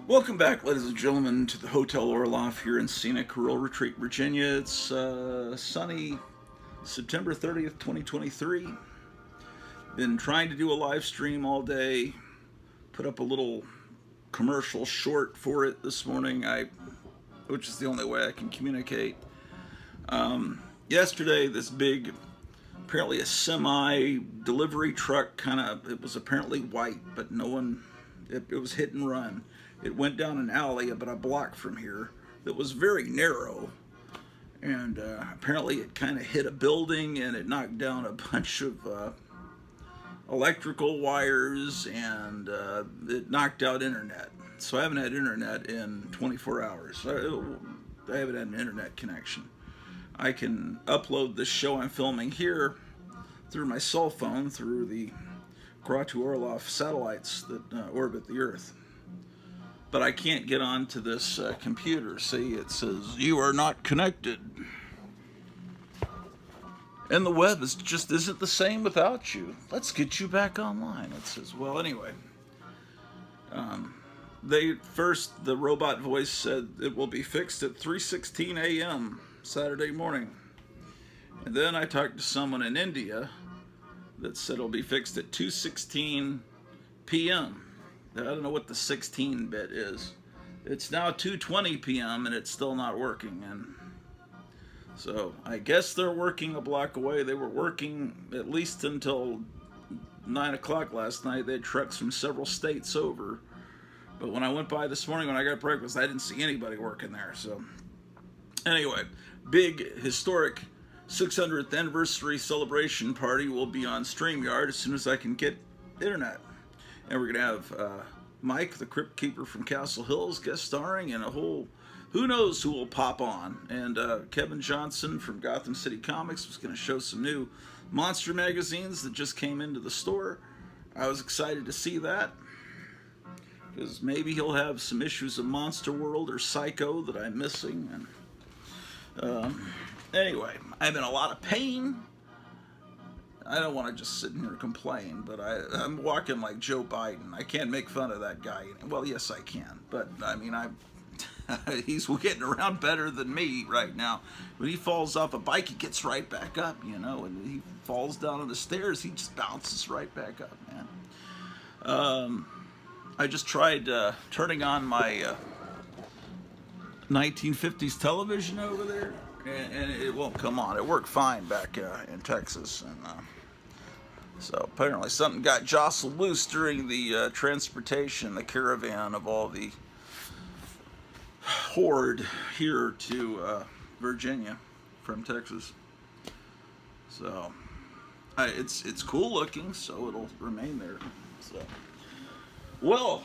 Welcome back, ladies and gentlemen, to the Hotel Orloff here in scenic Rural Retreat, Virginia. It's sunny September 30th, 2023. Been trying to do a live stream all day. Put up a little commercial short for it this morning, which is the only way I can communicate. Yesterday, this big, apparently a semi delivery truck, it was apparently white, but it was hit and run. It went down an alley about a block from here that was very narrow, and apparently it kind of hit a building and it knocked down a bunch of electrical wires, and it knocked out internet. So I haven't had internet in 24 hours. I haven't had an internet connection. I can upload this show I'm filming here through my cell phone through the Orloff satellites that orbit the Earth. But I can't get onto this computer. See, it says, "You are not connected." And the web just isn't the same without you. Let's get you back online. It says, well, anyway. The robot voice said it will be fixed at 3:16 a.m. Saturday morning. And then I talked to someone in India that said it'll be fixed at 2:16 p.m. I don't know what the 16 bit is. It's now 2:20 p.m. and it's still not working. And so I guess they're working a block away. They were working at least until 9 o'clock last night. They had trucks from several states over. But when I went by this morning when I got breakfast, I didn't see anybody working there. So anyway, big historic 600th anniversary celebration party will be on StreamYard as soon as I can get internet. And we're going to have Mike, the Crypt Keeper from Castle Hills, guest starring, and who knows who will pop on. And Kevin Johnson from Gotham City Comics was going to show some new monster magazines that just came into the store. I was excited to see that, because maybe he'll have some issues of Monster World or Psycho that I'm missing. And anyway, I'm in a lot of pain. I don't want to just sit here and complain, but I'm walking like Joe Biden. I can't make fun of that guy. Well, yes, I can, but I mean, he's getting around better than me right now. When he falls off a bike, he gets right back up, and he falls down on the stairs, he just bounces right back up, man. I just tried turning on my 1950s television over there, and it won't come on. It worked fine back in Texas, and so apparently something got jostled loose during the transportation, the caravan of all the horde here to Virginia from Texas. So it's cool looking, so it'll remain there. So, well,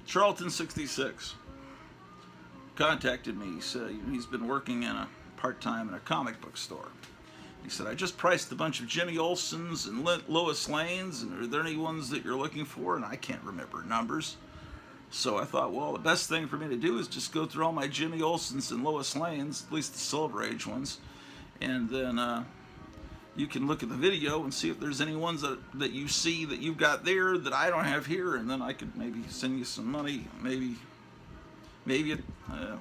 Charlton 66 contacted me. He said he's been working part-time in a comic book store. He said, "I just priced a bunch of Jimmy Olsen's and Lois Lane's, and are there any ones that you're looking for?" And I can't remember numbers. So I thought, well, the best thing for me to do is just go through all my Jimmy Olsen's and Lois Lane's, at least the Silver Age ones, and then you can look at the video and see if there's any ones that you see that you've got there that I don't have here, and then I could maybe send you some money. Maybe it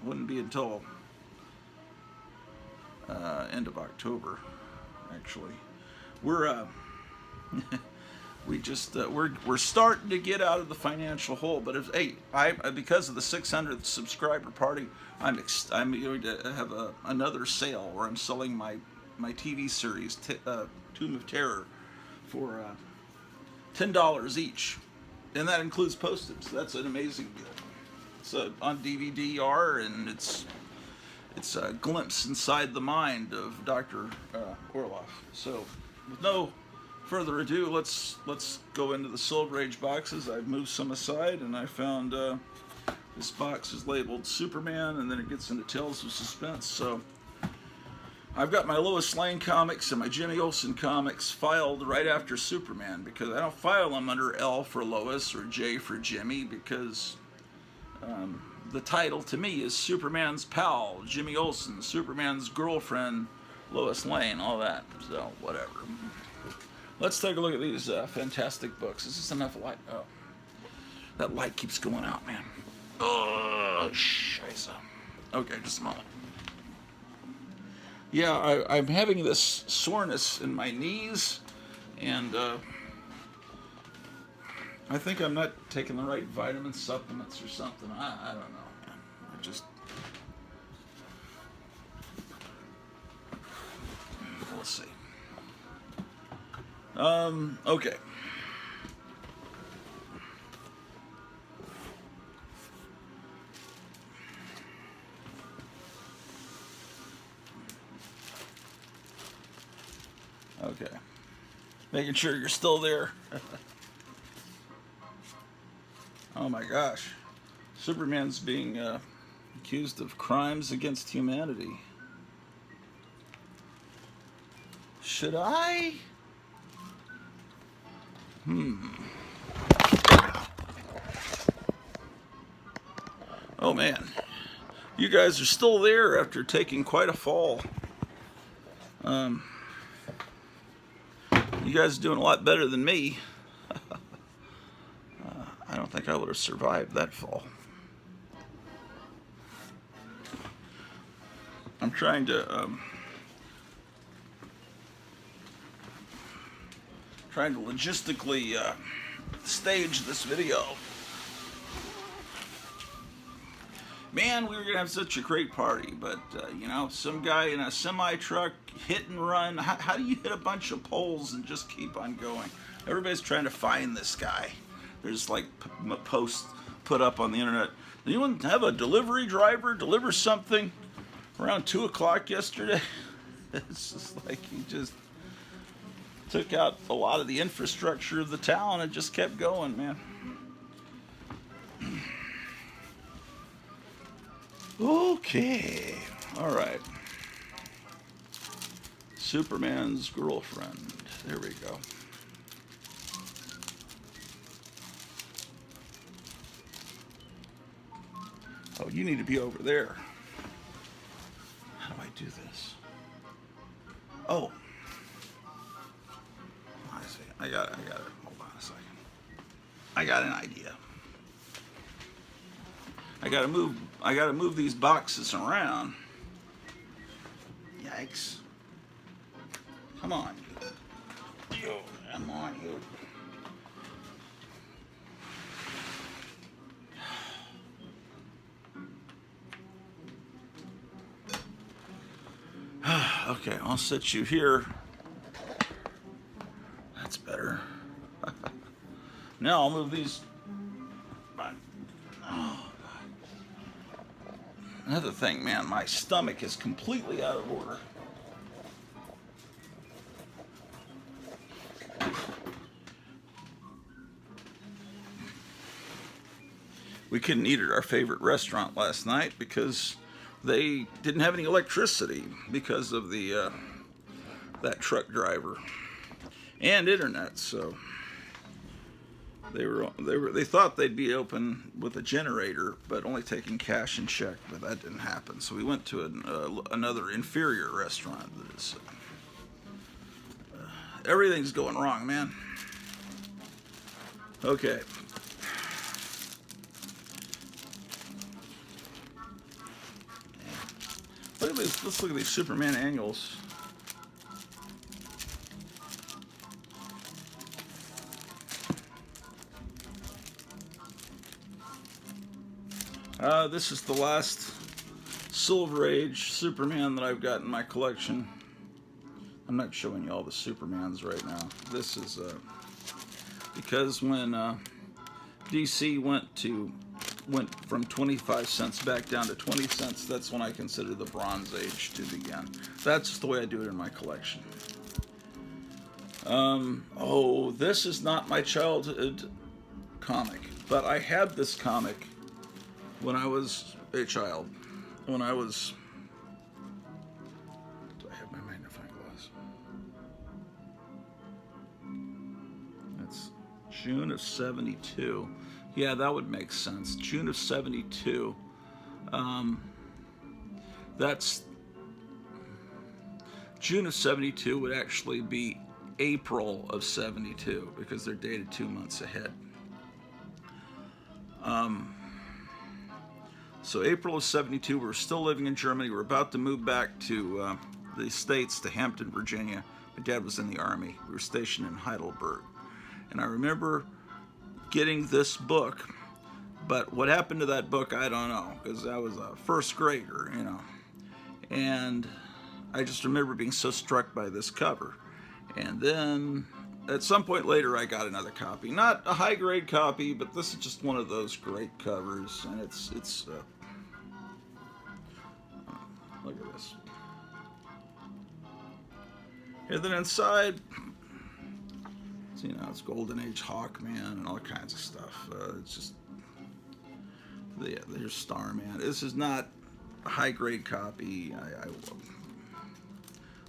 wouldn't be until end of October. Actually, we're we're starting to get out of the financial hole. But because of the 600th subscriber party, I'm going to have another sale where I'm selling my TV series Tomb of Terror for $10 each, and that includes postage. So that's an amazing deal. It's on DVD-R, and it's a glimpse inside the mind of Dr. Orloff. So, with no further ado, let's go into the Silver Age boxes. I've moved some aside, and I found this box is labeled Superman, and then it gets into Tales of Suspense. So, I've got my Lois Lane comics and my Jimmy Olsen comics filed right after Superman, because I don't file them under L for Lois or J for Jimmy, because the title to me is Superman's pal, Jimmy Olsen, Superman's girlfriend, Lois Lane, all that. So, whatever. Let's take a look at these fantastic books. Is this enough light? Oh. That light keeps going out, man. Oh, scheiße. Okay, just a moment. Yeah, I'm having this soreness in my knees, and I think I'm not taking the right vitamin supplements or something. I don't know, man. I just... We'll see. Okay. Okay. Making sure you're still there. Oh my gosh. Superman's being accused of crimes against humanity. Should I? Oh man. You guys are still there after taking quite a fall. You guys are doing a lot better than me. I don't think I would have survived that fall. I'm trying to logistically stage this video. Man, we were gonna have such a great party, but you know, some guy in a semi-truck hit and run. How do you hit a bunch of poles and just keep on going? Everybody's trying to find this guy. There's like posts put up on the internet. Did anyone have a delivery driver deliver something around 2 o'clock yesterday? It's just like he just took out a lot of the infrastructure of the town and just kept going, man. Okay, all right. Superman's girlfriend. There we go. Oh, you need to be over there. How do I do this? Oh. I see. I got it. Hold on a second. I got an idea. I gotta move these boxes around. Yikes. Come on, you. Come on, you. Okay, I'll set you here. That's better. Now I'll move these. Oh, God. Another thing, man, my stomach is completely out of order. We couldn't eat at our favorite restaurant last night because they didn't have any electricity because of the that truck driver and internet. So they thought they'd be open with a generator, but only taking cash and check. But that didn't happen. So we went to another inferior restaurant. That is, everything's going wrong, man. Okay. Let's look at these Superman annuals. This is the last Silver Age Superman that I've got in my collection. I'm not showing you all the Supermans right now. This is because when DC went from 25 cents back down to 20 cents, that's when I consider the Bronze Age to begin. That's just the way I do it in my collection. Oh, this is not my childhood comic, but I had this comic when I was a child. When I was... Do I have my magnifying glass? That's June of 72. Yeah, that would make sense. June of 72. That's... June of 72 would actually be April of 72 because they're dated 2 months ahead. So April of 72, we were still living in Germany. We were about to move back to the States, to Hampton, Virginia. My dad was in the Army. We were stationed in Heidelberg. And I remember getting this book, but what happened to that book, I don't know, because I was a first grader, you know. And I just remember being so struck by this cover. And then at some point later, I got another copy. Not a high grade copy, but this is just one of those great covers. And it's look at this. And then inside, you know, it's Golden Age Hawkman and all kinds of stuff. It's just, yeah, there's Starman. This is not a high-grade copy.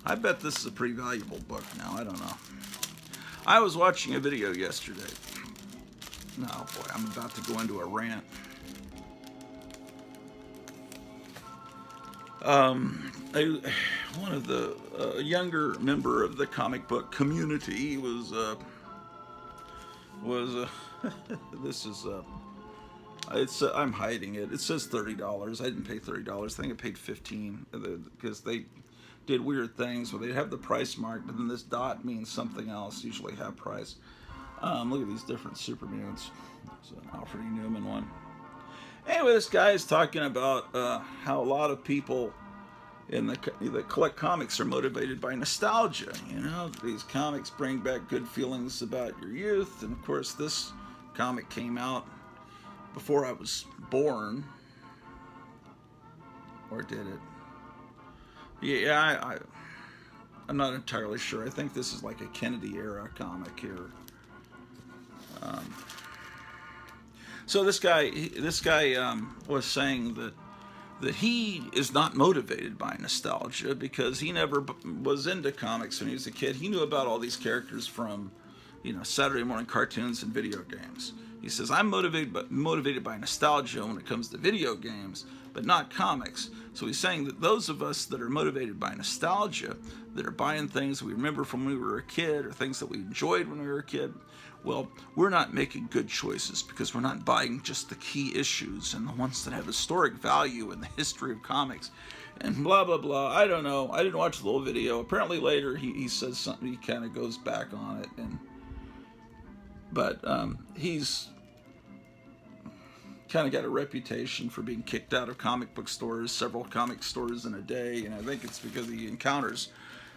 I bet this is a pretty valuable book now. I don't know. I was watching a video yesterday. Oh boy, I'm about to go into a rant. One of the younger member of the comic book community was this is it's I'm hiding it. It says $30. I didn't pay $30. I think I paid $15 because they did weird things where they'd have the price marked, but then this dot means something else, usually half price. Look at these different super mutants. It's an Alfred E. Newman one. Anyway, this guy is talking about how a lot of people that collect comics are motivated by nostalgia. You know, these comics bring back good feelings about your youth, and of course this comic came out before I was born. Or did it? Yeah, I'm not entirely sure. I think this is like a Kennedy era comic here. So this guy was saying that he is not motivated by nostalgia because he never was into comics when he was a kid. He knew about all these characters from, you know, Saturday morning cartoons and video games. He says, I'm motivated by nostalgia when it comes to video games, but not comics. So he's saying that those of us that are motivated by nostalgia, that are buying things we remember from when we were a kid or things that we enjoyed when we were a kid, well, we're not making good choices because we're not buying just the key issues and the ones that have historic value in the history of comics and blah, blah, blah. I don't know. I didn't watch the whole video. Apparently later he says something, he kind of goes back on it. But he's kind of got a reputation for being kicked out of comic book stores, several comic stores in a day, and I think it's because he encounters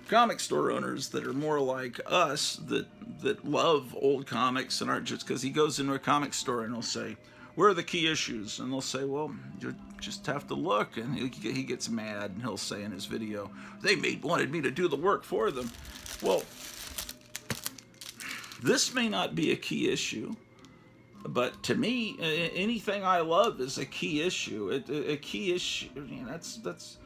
comic store owners that are more like us, that love old comics and aren't just, because he goes into a comic store and he'll say, where are the key issues? And they'll say, well, you just have to look. And he gets mad and he'll say in his video, they wanted me to do the work for them. Well, this may not be a key issue, but to me, anything I love is a key issue. A key issue, you know, that's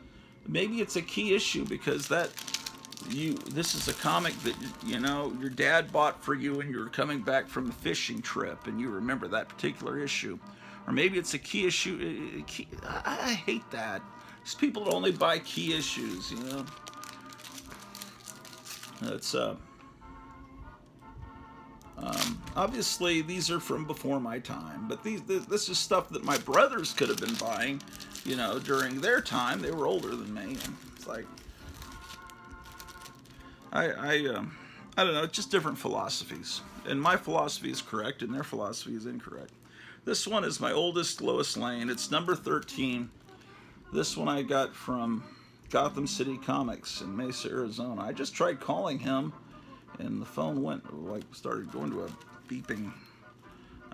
maybe it's a key issue because this is a comic that, you know, your dad bought for you when you were coming back from a fishing trip and you remember that particular issue. Or maybe it's a key issue. I hate that. There's people that only buy key issues, you know. It's obviously these are from before my time, but this is stuff that my brothers could have been buying, you know, during their time. They were older than me, and it's like, I don't know, just different philosophies. And my philosophy is correct, and their philosophy is incorrect. This one is my oldest Lois Lane. It's number 13. This one I got from Gotham City Comics in Mesa, Arizona. I just tried calling him, and the phone started going to a beeping.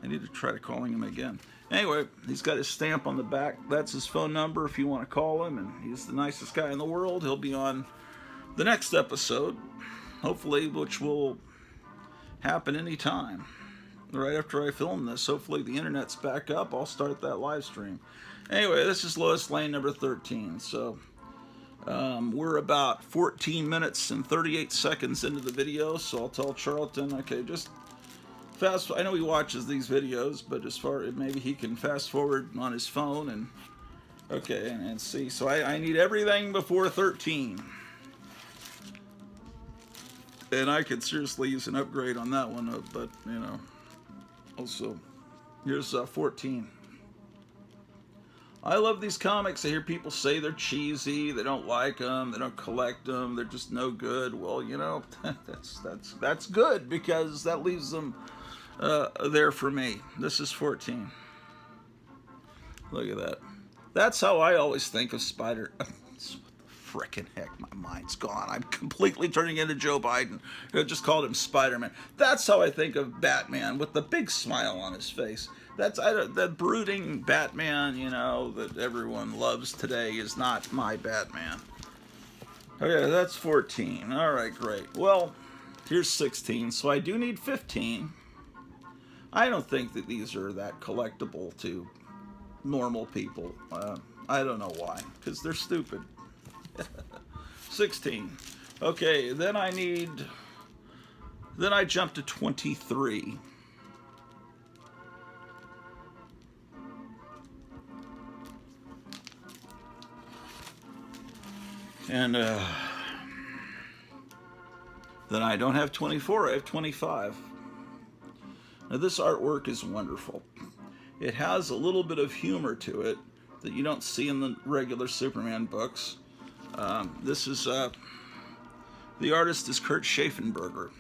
I need to try calling him again. Anyway, he's got his stamp on the back. That's his phone number if you want to call him, and he's the nicest guy in the world. He'll be on the next episode, hopefully, which will happen anytime. Right after I film this, hopefully the internet's back up, I'll start that live stream. Anyway, this is Lois Lane number 13. So we're about 14 minutes and 38 seconds into the video, so I'll tell Charlton, okay, just fast. I know he watches these videos, but maybe he can fast forward on his phone and okay, and see. So I need everything before 13. And I could seriously use an upgrade on that one, but, you know, also, Here's 14. I love these comics. I hear people say they're cheesy, they don't like them, they don't collect them, they're just no good. Well, you know, that's good because that leaves them there for me. This is 14. Look at that. That's how I always think of Spider. What the frickin' heck? My mind's gone. I'm completely turning into Joe Biden. I just called him Spider-Man. That's how I think of Batman with the big smile on his face. That brooding Batman, you know, that everyone loves today is not my Batman. Okay, that's 14. All right, great. Well, here's 16. So I do need 15. I don't think that these are that collectible to normal people. I don't know why, because they're stupid. 16. Okay, then I jump to 23. And then I don't have 24, I have 25. Now this artwork is wonderful. It has a little bit of humor to it that you don't see in the regular Superman books. This is, the artist is Kurt Schaffenberger.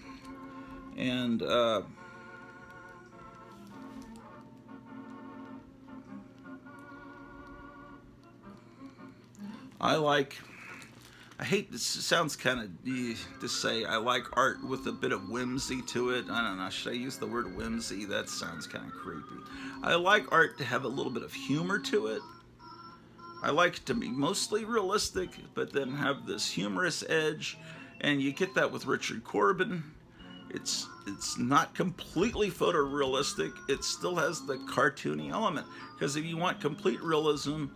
And I hate this, it sounds kind of to say I like art with a bit of whimsy to it. I don't know, should I use the word whimsy? That sounds kind of creepy. I like art to have a little bit of humor to it. I like it to be mostly realistic, but then have this humorous edge, and you get that with Richard Corbin. It's not completely photorealistic. It still has the cartoony element, because if you want complete realism,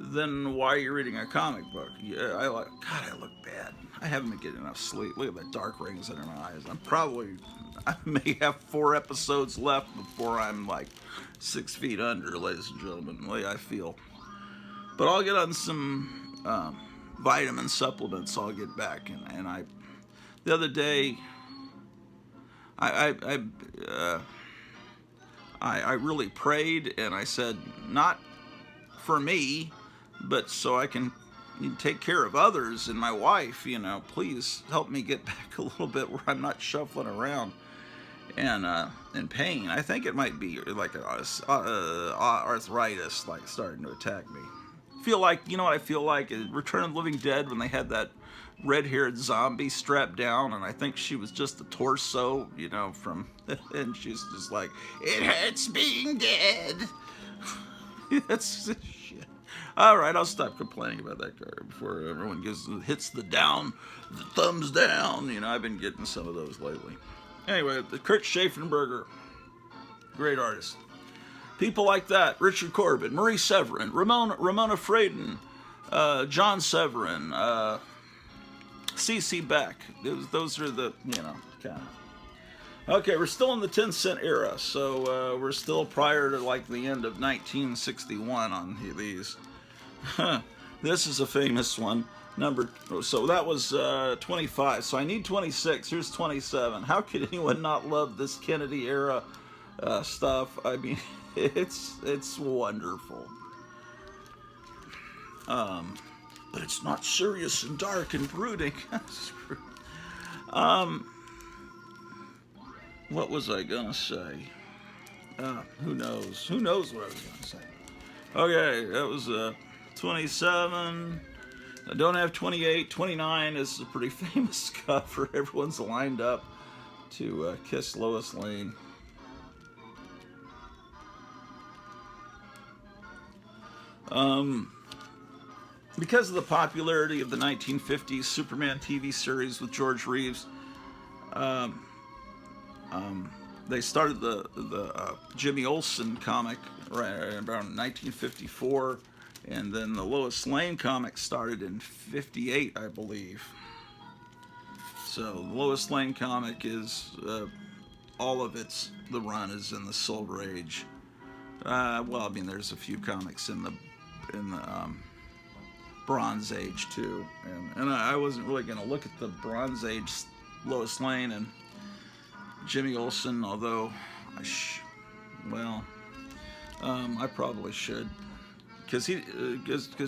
then why are you reading a comic book? Yeah, God, I look bad. I haven't been getting enough sleep. Look at the dark rings under my eyes. I may have 4 episodes left before I'm like 6 feet under, ladies and gentlemen, the way I feel. But I'll get on some vitamin supplements. I'll get back, and the other day, I really prayed, and I said, not for me, but so I can take care of others and my wife, you know, please help me get back a little bit where I'm not shuffling around and in pain. I think it might be like arthritis, like starting to attack me. Feel like, you know what I feel like? Return of the Living Dead, when they had that red-haired zombie strapped down, and I think she was just the torso, you know, and she's just like, it hurts being dead. That's shit. All right, I'll stop complaining about that card before everyone hits the thumbs down. You know, I've been getting some of those lately. Anyway, the Kurt Schaffenberger, great artist. People like that: Richard Corbin, Marie Severin, Ramona Fradon, John Severin, C.C. Beck. Those are the, you know, kind of. Okay, we're still in the 10-cent era, so we're still prior to like the end of 1961 on these. This is a famous one. So that was 25. So I need 26. Here's 27. How could anyone not love this Kennedy era stuff? I mean, it's wonderful. But it's not serious and dark and brooding. What was I gonna say? Who knows? Who knows what I was gonna say? Okay, that was 27. I don't have 28. 29 is a pretty famous cover. Everyone's lined up to kiss Lois Lane. Because of the popularity of the 1950s Superman TV series with George Reeves, they started the Jimmy Olsen comic right around 1954, and then the Lois Lane comic started in 58, I believe. So the Lois Lane comic is all of the run is in the Silver Age. Well, I mean, there's a few comics in the Bronze Age too, and I wasn't really going to look at the Bronze Age Lois Lane and Jimmy Olsen, although well, I probably should, because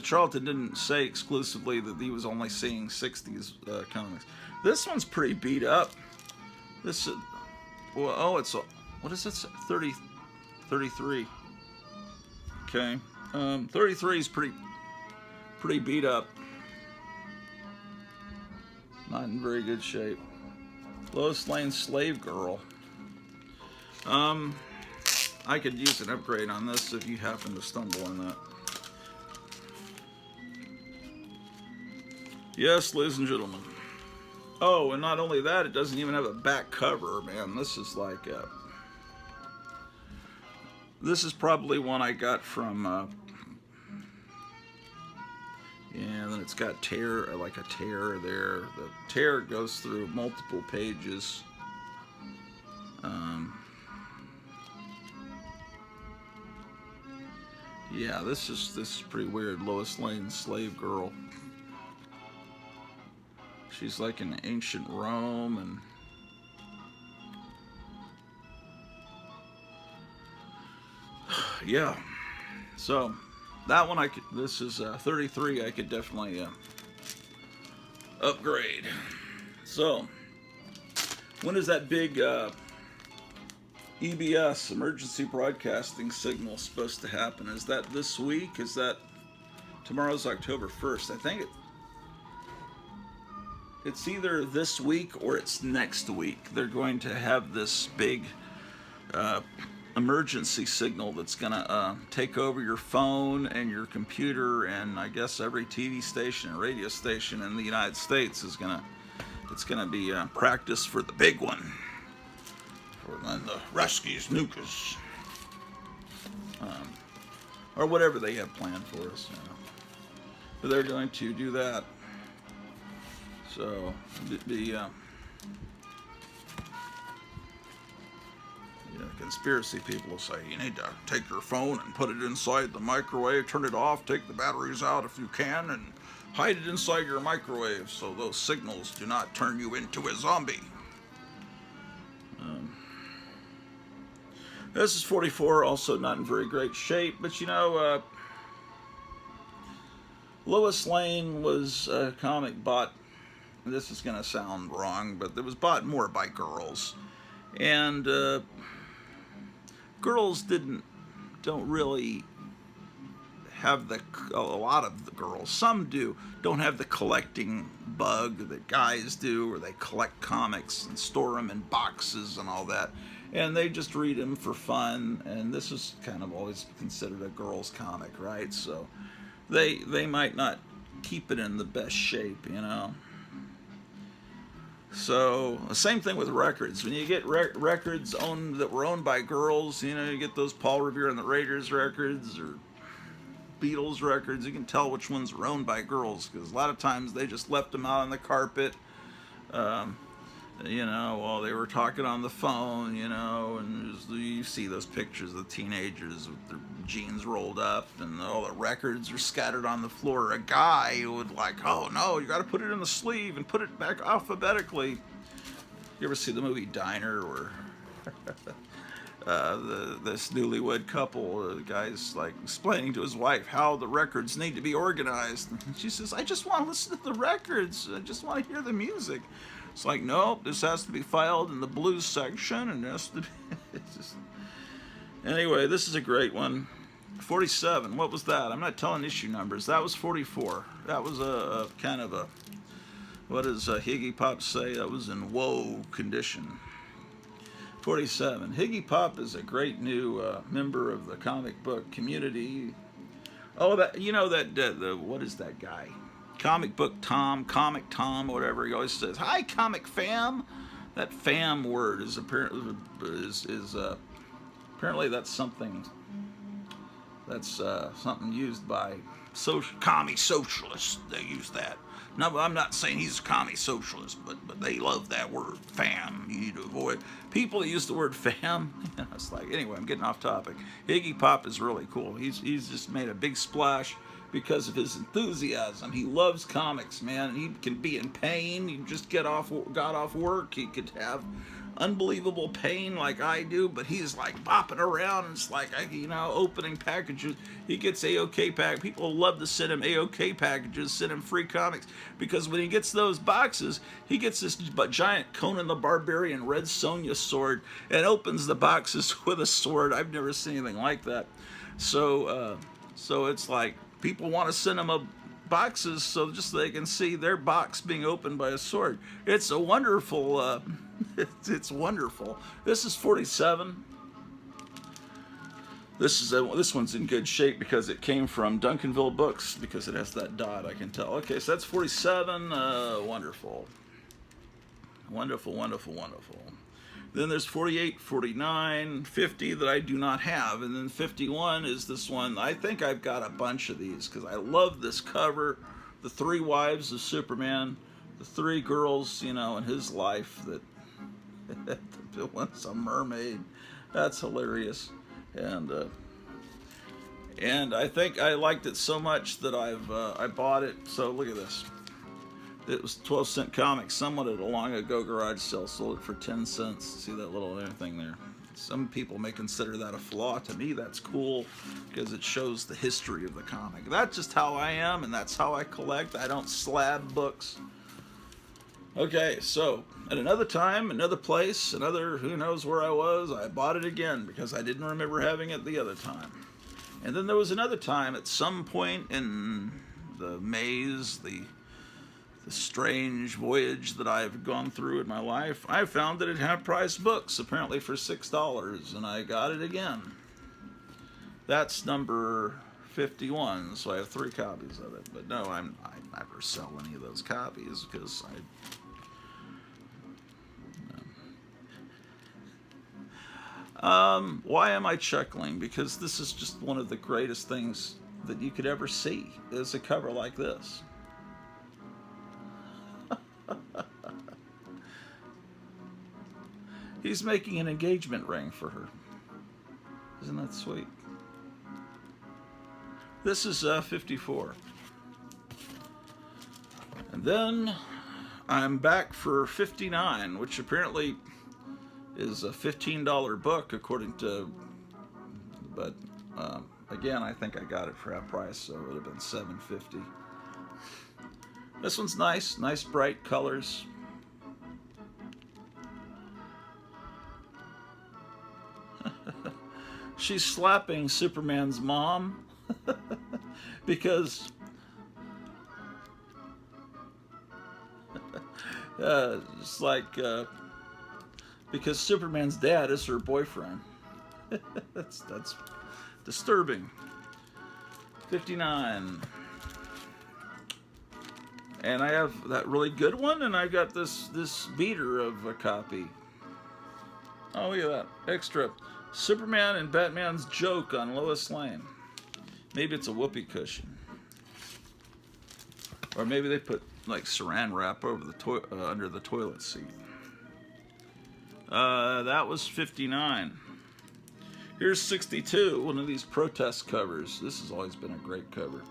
Charlton didn't say exclusively that he was only seeing 60s comics. This one's pretty beat up. This, well, oh, it's what is this? 30, 33. Okay, 33 is pretty beat up. Not in very good shape. Lois Lane's Slave Girl. I could use an upgrade on this if you happen to stumble on that. Yes, ladies and gentlemen. Oh, and not only that, it doesn't even have a back cover, man. This is like this is probably one I got from yeah, and then it's got tear, like a tear there. The tear goes through multiple pages. Yeah, this is pretty weird. Lois Lane's Slave Girl. She's like in ancient Rome, and yeah. So that one this is 33. I could definitely upgrade. So when is that big EBS, emergency broadcasting signal, supposed to happen? Is that this week? Is that tomorrow's October 1st? I think it's either this week or it's next week. They're going to have this big emergency signal that's going to take over your phone and your computer, and I guess every TV station and radio station in the United States is going to be practice for the big one. And the Ruskies, Nukas, or whatever they have planned for us. You know. But they're going to do that. So the conspiracy people will say you need to take your phone and put it inside the microwave, turn it off, take the batteries out if you can, and hide it inside your microwave so those signals do not turn you into a zombie. This is 44, also not in very great shape, but you know, Lois Lane was a comic bought, this is going to sound wrong, but it was bought more by girls. And girls don't really have a lot of the girls, some don't have the collecting bug that guys do, where they collect comics and store them in boxes and all that. And they just read them for fun, and this is kind of always considered a girl's comic, right? So they might not keep it in the best shape, you know. So the same thing with records. When you get records that were owned by girls, you know, you get those Paul Revere and the Raiders records or Beatles records, you can tell which ones were owned by girls, because a lot of times they just left them out on the carpet. You know, while they were talking on the phone, you know, and you see those pictures of the teenagers with their jeans rolled up and all the records are scattered on the floor. A guy would like, oh no, you got to put it in the sleeve and put it back alphabetically. You ever see the movie Diner, where this newlywed couple, the guy's like explaining to his wife how the records need to be organized, and she says, I just want to listen to the records, I just want to hear the music. It's like, nope, this has to be filed in the blues section, and it has to be it's just... Anyway, this is a great one. 47, what was that? I'm not telling issue numbers. That was 44. That was a kind of a, what does Higgy Pop say? That was in woe condition. 47. Higgy Pop is a great new member of the comic book community. Oh, that, you know, that what is that guy? Comic Comic Tom, whatever he always says. Hi, comic fam. That fam word is apparently apparently that's something used by commie socialists. They use that. No, I'm not saying he's a commie socialist, but they love that word, fam. You need to avoid people that use the word fam. You know, it's like, anyway, I'm getting off topic. Higgy Pop is really cool. He's just made a big splash because of his enthusiasm. He loves comics, man. He can be in pain. He just got off work. He could have unbelievable pain like I do, but he's like bopping around and it's like, opening packages. He gets AOK pack. People love to send him AOK packages, send him free comics, because when he gets those boxes, he gets this giant Conan the Barbarian Red Sonja sword and opens the boxes with a sword. I've never seen anything like that. So it's like people want to send him boxes so just so they can see their box being opened by a sword. It's a wonderful. It's wonderful. This is 47. This one's in good shape because it came from Duncanville Books, because it has that dot, I can tell. Okay, so that's 47. Wonderful. Wonderful, wonderful, wonderful. Then there's 48, 49, 50 that I do not have. And then 51 is this one. I think I've got a bunch of these because I love this cover. The three wives of Superman. The three girls, in his life that the one's a mermaid. That's hilarious. And I think I liked it so much that I bought it. So look at this. It was 12-cent comic. Someone at a long ago garage sale sold it for 10 cents. See that little thing there? Some people may consider that a flaw. To me, that's cool because it shows the history of the comic. That's just how I am, and that's how I collect. I don't slab books. Okay, so at another time, another place, who knows where I was, I bought it again because I didn't remember having it the other time. And then there was another time at some point in the maze, the strange voyage that I've gone through in my life, I found that it had price books, apparently for $6, and I got it again. That's number 51, so I have 3 copies of it. But no, I never sell any of those copies because why am I chuckling? Because this is just one of the greatest things that you could ever see, is a cover like this. He's making an engagement ring for her. Isn't that sweet? This is 54. And then I'm back for 59, which apparently is a $15 book according to, but again, I think I got it for half price, so it would have been $7.50. This one's nice bright colors. She's slapping Superman's mom because it's like because Superman's dad is her boyfriend. that's disturbing. 59. And I have that really good one, and I got this beater of a copy. Oh, look at that. Extra. Superman and Batman's joke on Lois Lane. Maybe it's a whoopee cushion. Or maybe they put like saran wrap over the under the toilet seat. That was 59. Here's 62, one of these protest covers. This has always been a great cover.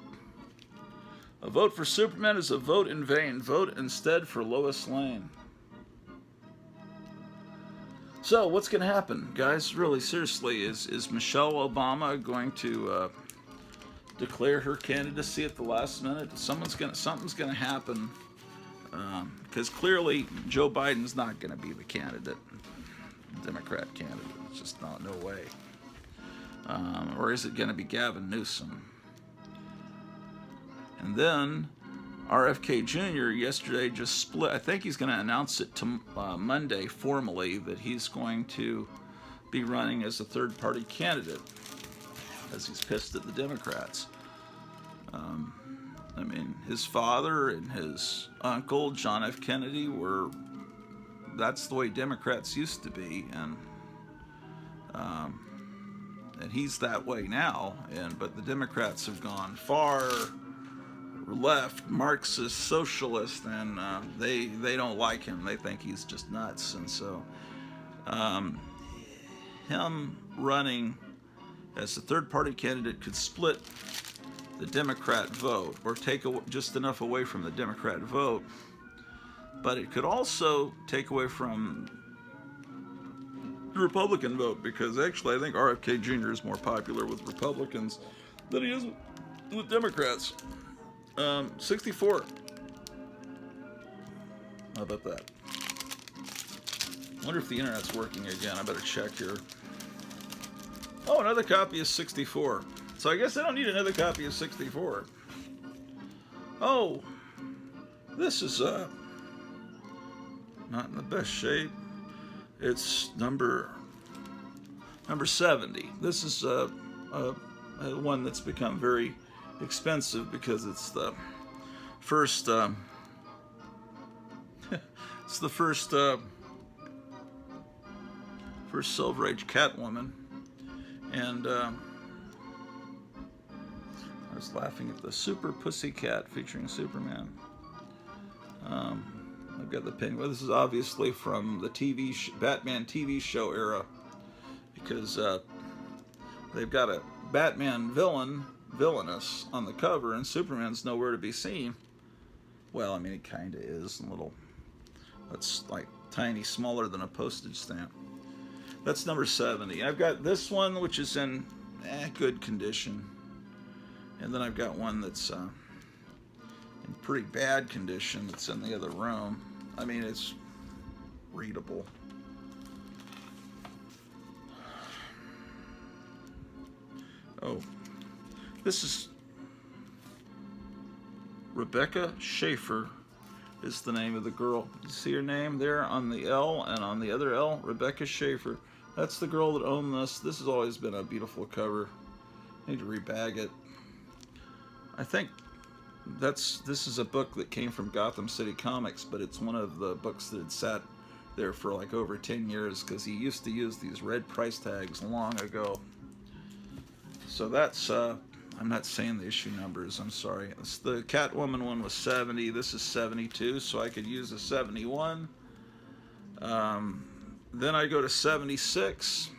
A vote for Superman is a vote in vain. Vote instead for Lois Lane. So, what's going to happen, guys? Really, seriously, is Michelle Obama going to declare her candidacy at the last minute? Something's going to happen, because clearly Joe Biden's not going to be the candidate, Democrat candidate. It's just no way. Or is it going to be Gavin Newsom? And then RFK Jr. yesterday just split. I think he's going to announce it to Monday formally that he's going to be running as a third-party candidate, as he's pissed at the Democrats. I mean, his father and his uncle, John F. Kennedy, that's the way Democrats used to be, and he's that way now. But the Democrats have gone far left, Marxist, socialist, and they don't like him. They think he's just nuts. And so him running as a third-party candidate could split the Democrat vote, or take just enough away from the Democrat vote, but it could also take away from the Republican vote, because actually I think RFK Jr. is more popular with Republicans than he is with Democrats. 64. How about that? I wonder if the internet's working again. I better check here. Oh, another copy of 64. So I guess I don't need another copy of 64. Oh, this is not in the best shape. It's number 70. This is one that's become very expensive because it's the first it's the first Silver Age Catwoman, and I was laughing at the Super Pussycat featuring Superman. I've got the pin. Well, this is obviously from the Batman TV show era, because they've got a Batman villainous on the cover, and Superman's nowhere to be seen. Well, I mean, it kind of is a little. That's like tiny, smaller than a postage stamp. That's number 70. I've got this one, which is in good condition, and then I've got one that's in pretty bad condition. That's in the other room. I mean, it's readable. Oh, this is Rebecca Schaefer is the name of the girl. You see her name there on the L, and on the other L, Rebecca Schaefer. That's the girl that owned this. This has always been a beautiful cover. I need to rebag it. I think this is a book that came from Gotham City Comics, but it's one of the books that had sat there for like over 10 years because he used to use these red price tags long ago. So that's, I'm not saying the issue numbers, I'm sorry. The Catwoman one was 70, this is 72, so I could use a 71. Then I go to 76.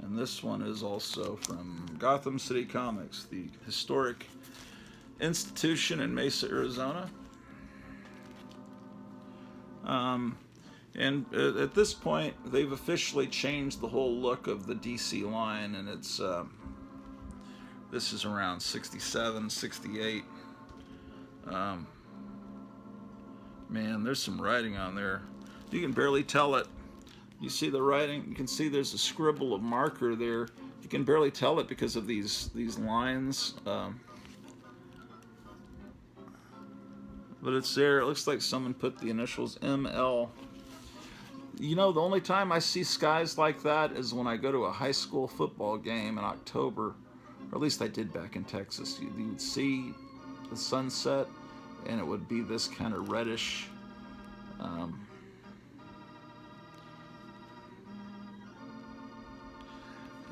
And this one is also from Gotham City Comics, the historic institution in Mesa, Arizona. And at this point, they've officially changed the whole look of the DC line, and it's this is around 67, 68. Man, there's some writing on there. You can barely tell it. You see the writing? You can see there's a scribble of marker there. You can barely tell it because of these lines. But it's there. It looks like someone put the initials ML. You know, the only time I see skies like that is when I go to a high school football game in October, or at least I did back in Texas. You would see the sunset, and it would be this kind of reddish.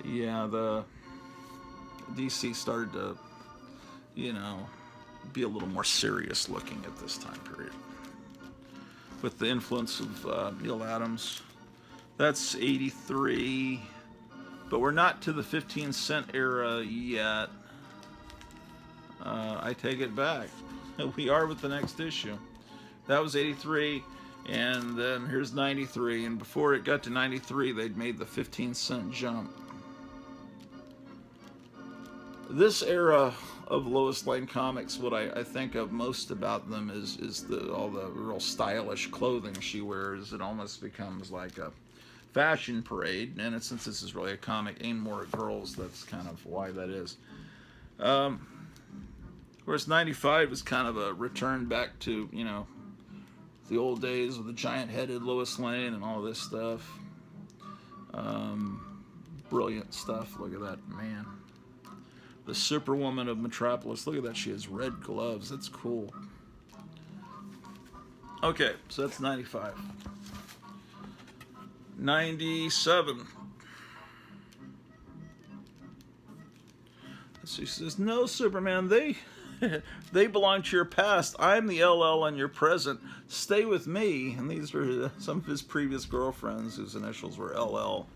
Yeah, the DC started to, you know, be a little more serious looking at this time period, with the influence of Neil Adams. That's 83, but we're not to the 15-cent era yet. I take it back. We are with the next issue. That was 83, and then here's 93, and before it got to 93, they'd made the 15-cent jump. This era of Lois Lane comics, what I think of most about them is all the real stylish clothing she wears. It almost becomes like a fashion parade, and since this is really a comic aimed more at girls, that's kind of why that is. Whereas 95 is kind of a return back to, you know, the old days with the giant-headed Lois Lane and all this stuff. Brilliant stuff. Look at that, man. The Superwoman of Metropolis. Look at that. She has red gloves. That's cool. Okay, so that's 95. 97. She says, no, Superman, they belong to your past. I'm the LL in your present. Stay with me. And these were some of his previous girlfriends whose initials were LL.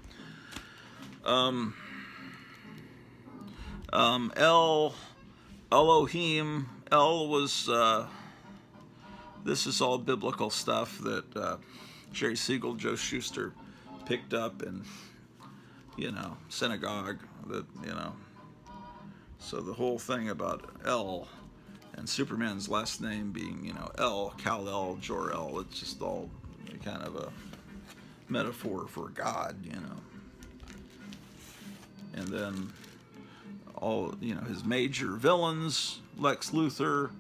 Elohim. El was, this is all biblical stuff that Jerry Siegel, Joe Shuster picked up in, synagogue. So the whole thing about El and Superman's last name being, El, Kal-El, Jor-El, it's just all kind of a metaphor for God, And then all, his major villains, Lex Luthor,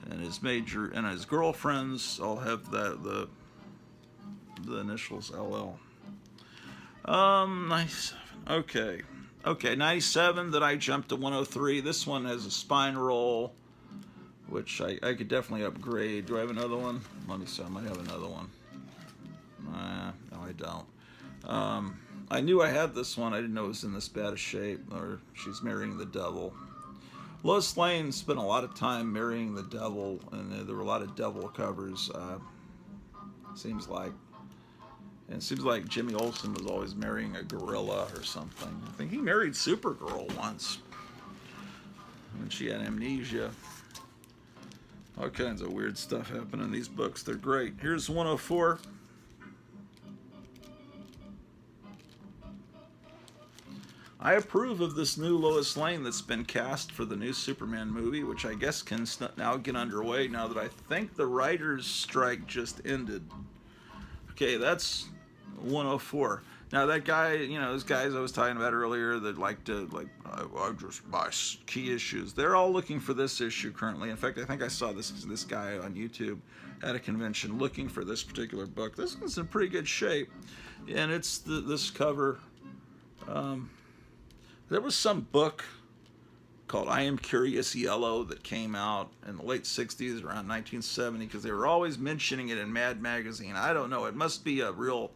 and his girlfriends all have the initials LL. 97. Okay, 97. Then I jumped to 103. This one has a spine roll, which I could definitely upgrade. Do I have another one? Let me see. I might have another one. No, I don't. I knew I had this one. I didn't know it was in this bad a shape. Or she's marrying the devil. Lois Lane spent a lot of time marrying the devil, and there were a lot of devil covers. Seems like Jimmy Olsen was always marrying a gorilla or something. I think he married Supergirl once when she had amnesia. All kinds of weird stuff happen in these books. They're great. Here's 104. I approve of this new Lois Lane that's been cast for the new Superman movie, which I guess can now get underway now that I think the writers' strike just ended. Okay, that's 104. Now that guy, those guys I was talking about earlier that like to I just buy key issues. They're all looking for this issue currently. In fact, I think I saw this guy on YouTube at a convention looking for this particular book. This one's in pretty good shape, and it's this cover. There was some book called I Am Curious Yellow that came out in the late 60s, around 1970, because they were always mentioning it in Mad Magazine. I don't know. It must be a real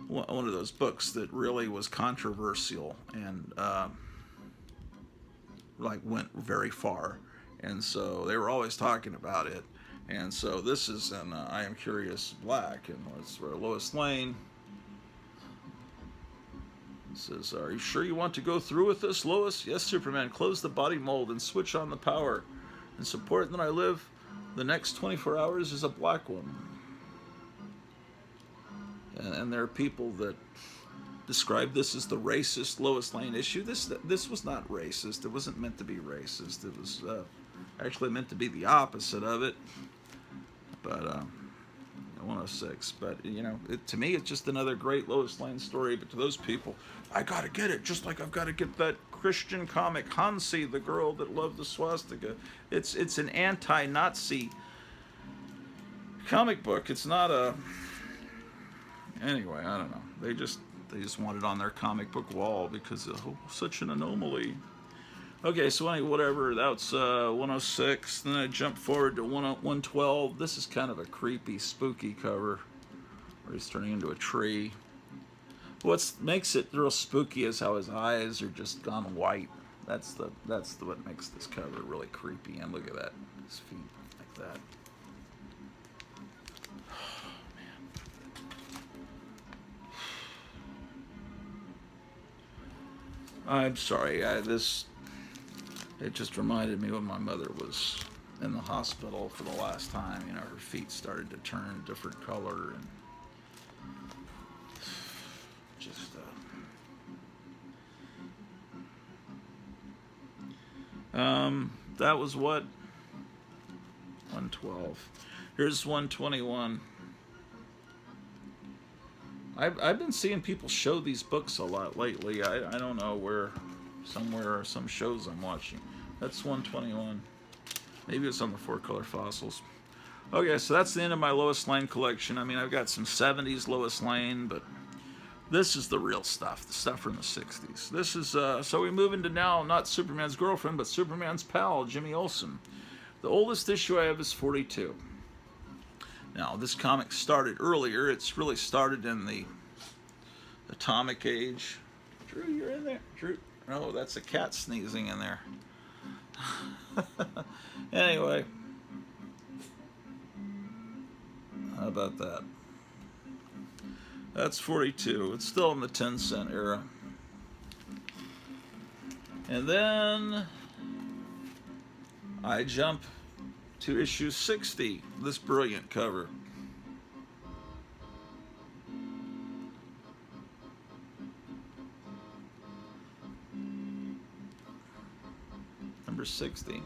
one of those books that really was controversial and went very far. And so they were always talking about it. And so this is in I Am Curious Black, and it's where Lois Lane says, "Are you sure you want to go through with this, Lois?" "Yes, Superman. Close the body mold and switch on the power. And support that I live the next 24 hours as a black woman." And there are people that describe this as the racist Lois Lane issue. This was not racist. It wasn't meant to be racist. It was actually meant to be the opposite of it. But 106. But to me, it's just another great Lois Lane story. But to those people, I gotta get it. Just like I've got to get that Christian comic Hansi, the girl that loved the swastika. It's an anti-Nazi comic book. It's not a. Anyway, I don't know. They just want it on their comic book wall because such an anomaly. Okay, so whatever. That's 106. Then I jump forward to 112. This is kind of a creepy, spooky cover where he's turning into a tree. What makes it real spooky is how his eyes are just gone white. That's what makes this cover really creepy. And look at that, his feet like that. I'm sorry, it just reminded me when my mother was in the hospital for the last time. Her feet started to turn a different color, and just that was what 112. Here's 121. I've been seeing people show these books a lot lately. I don't know where, somewhere or some shows I'm watching. That's 121. Maybe it's on the 4-color fossils. Okay, so that's the end of my Lois Lane collection. I mean, I've got some 70s Lois Lane, but this is the real stuff, the stuff from the 60s. This is, so we move into now, not Superman's girlfriend, but Superman's pal, Jimmy Olsen. The oldest issue I have is 42. Now, this comic started earlier. It's really started in the Atomic Age. Drew, you're in there. Drew. No, that's a cat sneezing in there. Anyway. How about that? That's 42. It's still in the 10-cent era. And then I jump to issue 60, this brilliant cover. number 60.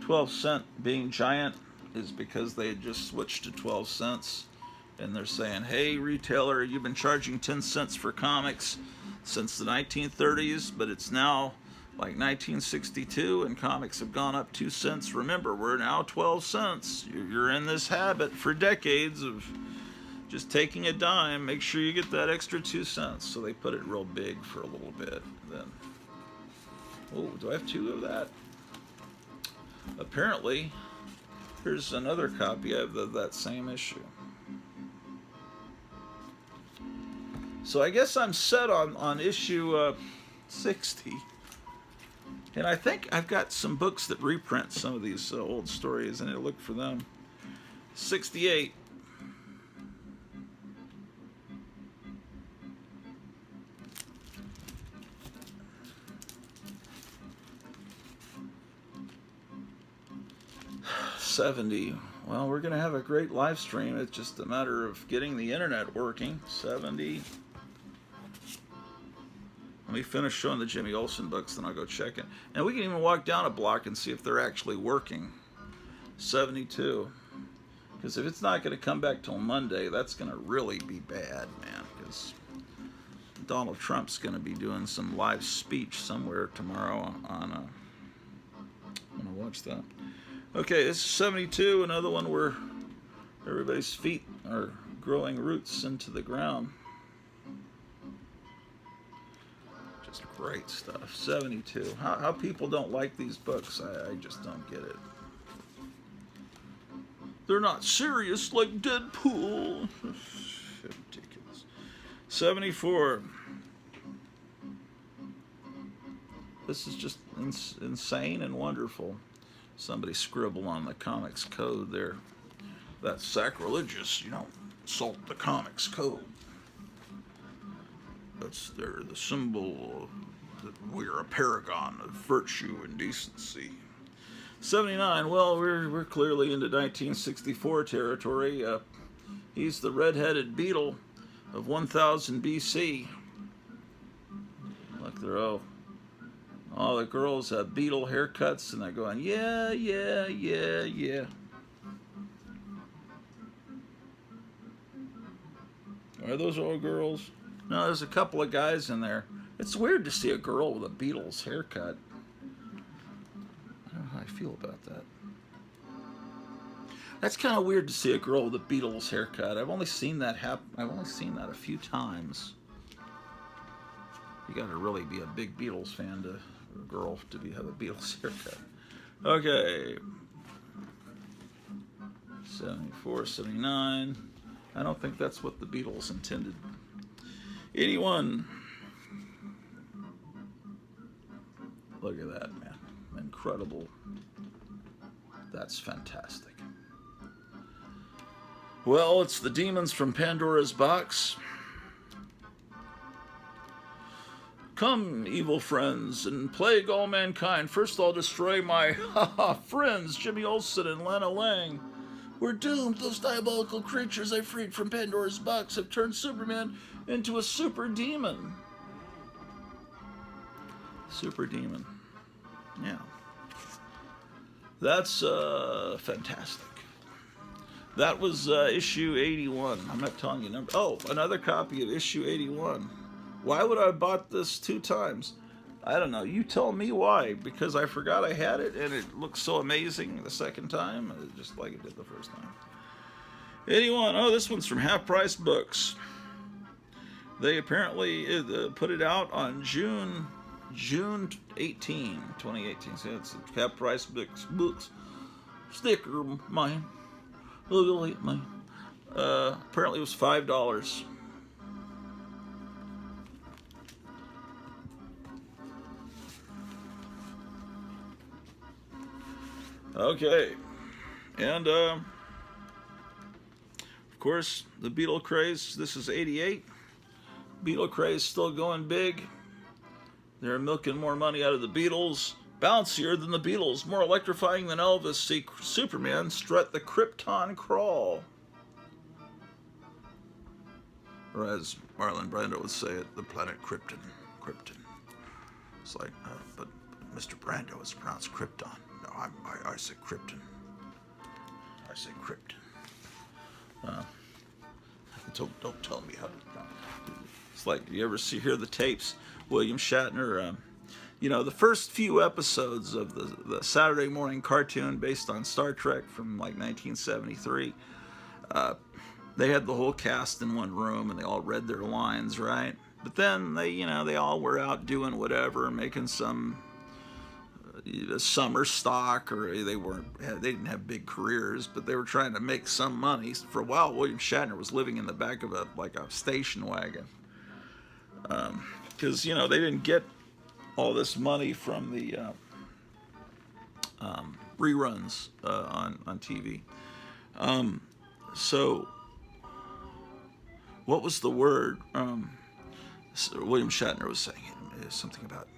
12-cent being giant is because they had just switched to 12 cents. And they're saying, hey, retailer, you've been charging 10 cents for comics since the 1930s, but it's now like 1962 and comics have gone up 2 cents. Remember, we're now 12 cents. You're in this habit for decades of just taking a dime. Make sure you get that extra 2 cents. So they put it real big for a little bit. Then, oh, do I have 2 of that? Apparently, here's another copy of that same issue. So I guess I'm set on issue 60. And I think I've got some books that reprint some of these old stories. I need to look for them. 68. $70. Well, we're going to have a great live stream. It's just a matter of getting the internet working. 70. Let me finish showing the Jimmy Olsen books, then I'll go check it. And we can even walk down a block and see if they're actually working. 72. Because if it's not going to come back till Monday, that's going to really be bad, man. Because Donald Trump's going to be doing some live speech somewhere tomorrow on I'm going to watch that. Okay, this is 72, another one where everybody's feet are growing roots into the ground. Just great stuff. 72. How people don't like these books, I just don't get it. They're not serious like Deadpool. Ridiculous. 74. This is just insane and wonderful. Somebody scribbled on the comics code there. That's sacrilegious. You don't insult the comics code. They're the symbol that we're a paragon of virtue and decency. 79. Well, we're clearly into 1964 territory. He's the red-headed beetle of 1000 BC. Look, they're all the girls have beetle haircuts, and they're going, yeah, yeah, yeah, yeah. Are those all girls? No, there's a couple of guys in there. It's weird to see a girl with a Beatles haircut. I don't know how I feel about that. That's kind of weird to see a girl with a Beatles haircut. I've only seen that happen. I've only seen that a few times. You got to really be a big Beatles fan to a girl to have a Beatles haircut. Okay. 74, 79. I don't think that's what the Beatles intended. 81. Look at that, man. Incredible. That's fantastic. Well, it's the demons from Pandora's box. Come, evil friends, and plague all mankind. First I'll destroy my friends, Jimmy Olsen and Lana Lang. We're doomed. Those diabolical creatures I freed from Pandora's box have turned Superman into a super demon. Super demon. Yeah. That's fantastic. That was issue 81. I'm not telling you number. Oh, another copy of issue 81. Why would I have bought this 2 times? I don't know. You tell me why. Because I forgot I had it and it looked so amazing the second time, just like it did the first time. 81. Oh, this one's from Half Price Books. They apparently put it out on June 18, 2018. So it's a Half Price Books sticker of mine. Look at mine. Apparently it was $5. Okay, and of course the Beatle craze. This is 88. Beatle craze still going big. They're milking more money out of the Beatles. Bouncier than the Beatles, more electrifying than Elvis. See Superman strut the Krypton crawl, or as Marlon Brando would say it, the planet Krypton. It's like, but Mr. Brando, it's pronounced Krypton. No, I say Krypton. I say Krypton. Don't tell me how to. It's like, you ever hear the tapes? William Shatner, the first few episodes of the Saturday morning cartoon based on Star Trek from like 1973, they had the whole cast in one room and they all read their lines, right? But then they all were out doing whatever, making some summer stock, or they didn't have big careers, but they were trying to make some money. For a while, William Shatner was living in the back of a station wagon, because they didn't get all this money from the reruns on TV. So what was the word? William Shatner was saying something about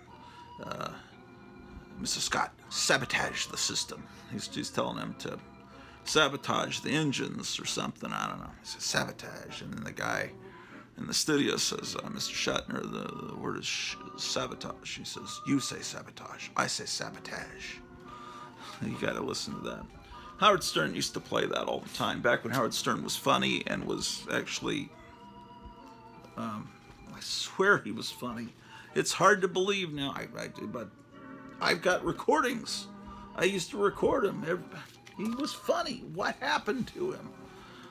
Mr. Scott sabotage the system. He's telling him to sabotage the engines or something. I don't know. He says sabotage, and then the guy in the studio says, Mr. Shatner, the word is sabotage. He says, you say sabotage, I say sabotage. You got to listen to that. Howard Stern used to play that all the time, back when Howard Stern was funny and was actually, I swear he was funny. It's hard to believe now, but I've got recordings. I used to record him. He was funny. What happened to him?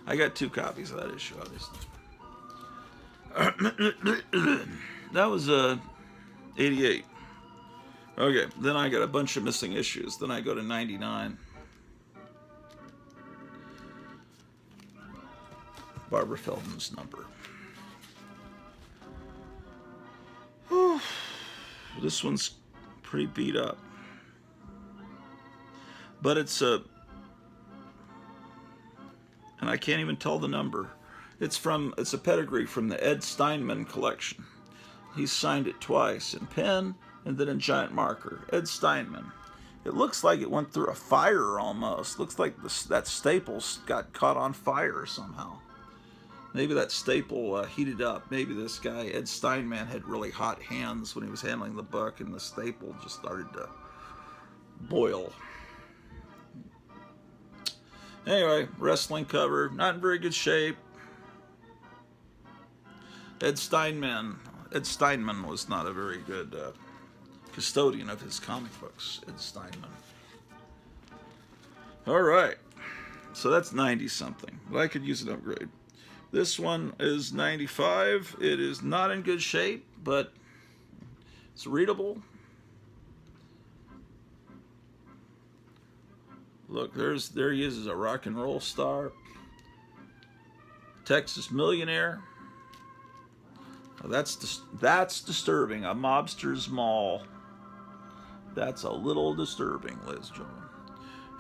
I got 2 copies of that issue, obviously. That was 88. Okay, then I got a bunch of missing issues. Then I go to 99. Barbara Feldman's number. Whew. This one's pretty beat up, but it's and I can't even tell the number. It's a pedigree from the Ed Steinman collection. He signed it twice, in pen and then in giant marker. Ed Steinman. It looks like it went through a fire almost. Looks like that staple got caught on fire somehow. Maybe that staple heated up. Maybe this guy, Ed Steinman, had really hot hands when he was handling the book, and the staple just started to boil. Anyway, wrestling cover, not in very good shape. Ed Steinman was not a very good custodian of his comic books, Ed Steinman. All right, so that's 90-something, but I could use an upgrade. This one is 95. It is not in good shape, but it's readable. Look, there he is as a rock and roll star. Texas millionaire. Now that's disturbing. A mobster's mall. That's a little disturbing, ladies and gentlemen.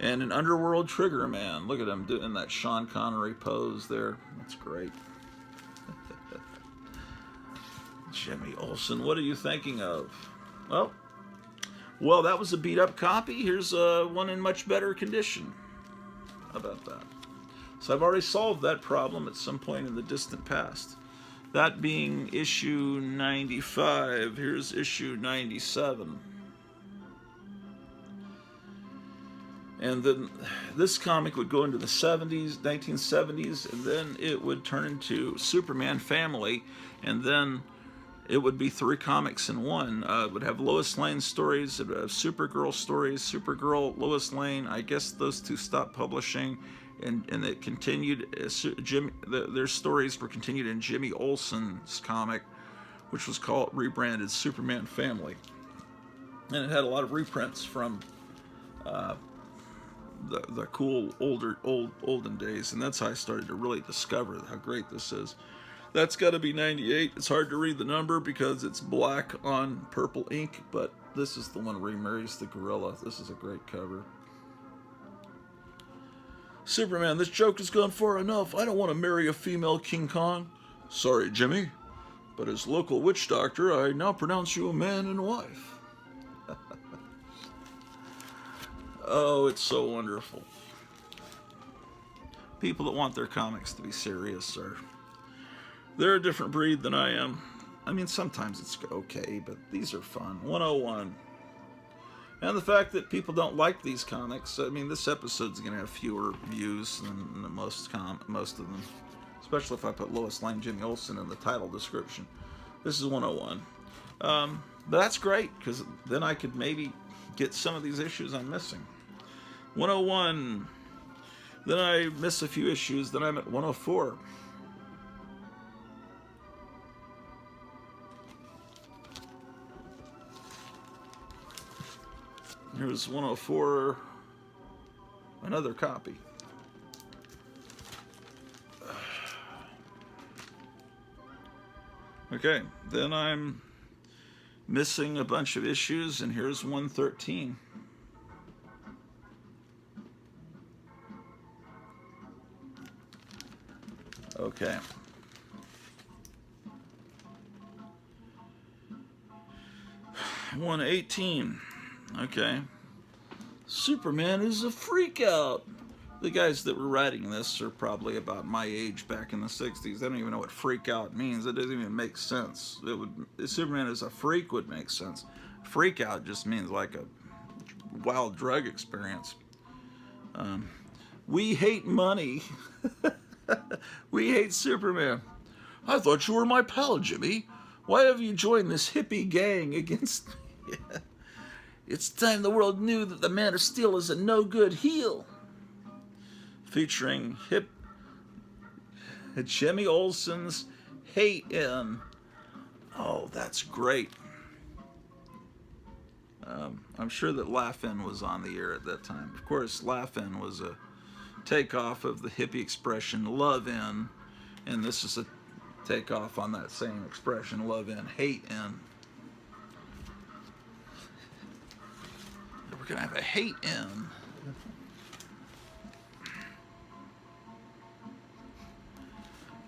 And an underworld trigger man. Look at him doing that Sean Connery pose there. That's great. Jimmy Olsen, what are you thinking of? Well, that was a beat up copy. Here's one in much better condition. How about that? So I've already solved that problem at some point in the distant past. That being issue 95. Here's issue 97. And then this comic would go into the 1970s, and then it would turn into Superman Family, and then it would be 3 comics in one. It would have Lois Lane stories, it would have Supergirl stories, Supergirl, Lois Lane. I guess those 2 stopped publishing, and it continued. Their stories were continued in Jimmy Olsen's comic, which was rebranded Superman Family, and it had a lot of reprints from the cool olden days, and that's how I started to really discover how great this is. That's got to be 98. It's hard to read the number because it's black on purple ink, but this is the one where he marries the gorilla. This is a great cover. Superman, this joke has gone far enough. I don't want to marry a female King Kong. Sorry, Jimmy, but as local witch doctor, I now pronounce you a man and wife. Oh, it's so wonderful. People that want their comics to be serious they're a different breed than I am. I mean, sometimes it's okay, but these are fun. 101. And the fact that people don't like these comics, I mean, this episode's going to have fewer views than most of them, especially if I put Lois Lane, Jimmy Olsen in the title description. This is 101. But that's great, because then I could maybe get some of these issues I'm missing. 101. Then I miss a few issues, then I'm at 104. Here's 104, another copy. Okay, then I'm missing a bunch of issues, and here's 113. Okay. $118. Okay. Superman is a freak out. The guys that were writing this are probably about my age back in the 60s. They don't even know what freak out means. It doesn't even make sense. Superman is a freak would make sense. Freak out just means like a wild drug experience. We hate money. We hate Superman. I thought you were my pal, Jimmy. Why have you joined this hippie gang against me? It's time the world knew that the Man of Steel is a no-good heel. Featuring Jimmy Olsen's Hate In. Oh, that's great. I'm sure that Laugh In was on the air at that time. Of course, Laugh In was a takeoff of the hippie expression Love In, and this is a takeoff on that same expression, Love In, Hate In. We're gonna have a Hate In.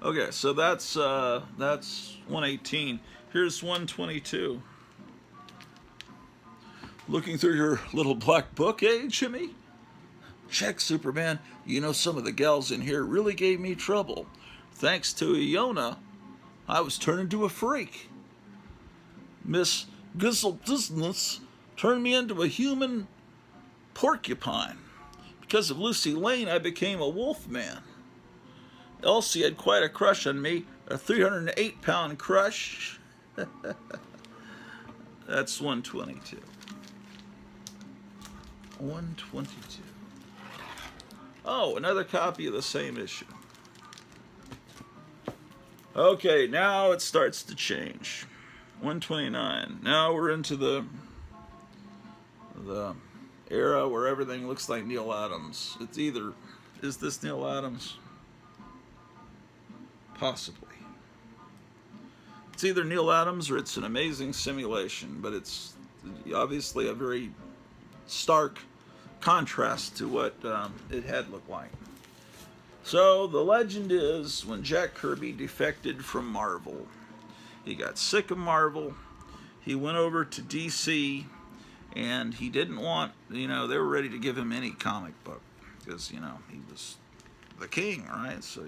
Okay, so that's 118. Here's 122. Looking through your little black book, eh, Jimmy? Check, Superman. You know, some of the gals in here really gave me trouble. Thanks to Iona, I was turned into a freak. Miss Gizzledisness turned me into a human porcupine. Because of Lucy Lane, I became a wolf man. Elsie had quite a crush on me, a 308-pound crush. That's 122. 122. Oh, another copy of the same issue. Okay, now it starts to change. 129. Now we're into the era where everything looks like Neil Adams. It's either, is this Neil Adams? Possibly. It's either Neil Adams or it's an amazing simulation, but it's obviously a very stark contrast to what it had looked like. So the legend is when Jack Kirby defected from Marvel, he got sick of Marvel, he went over to DC, and he didn't want, they were ready to give him any comic book because, he was the king, right? So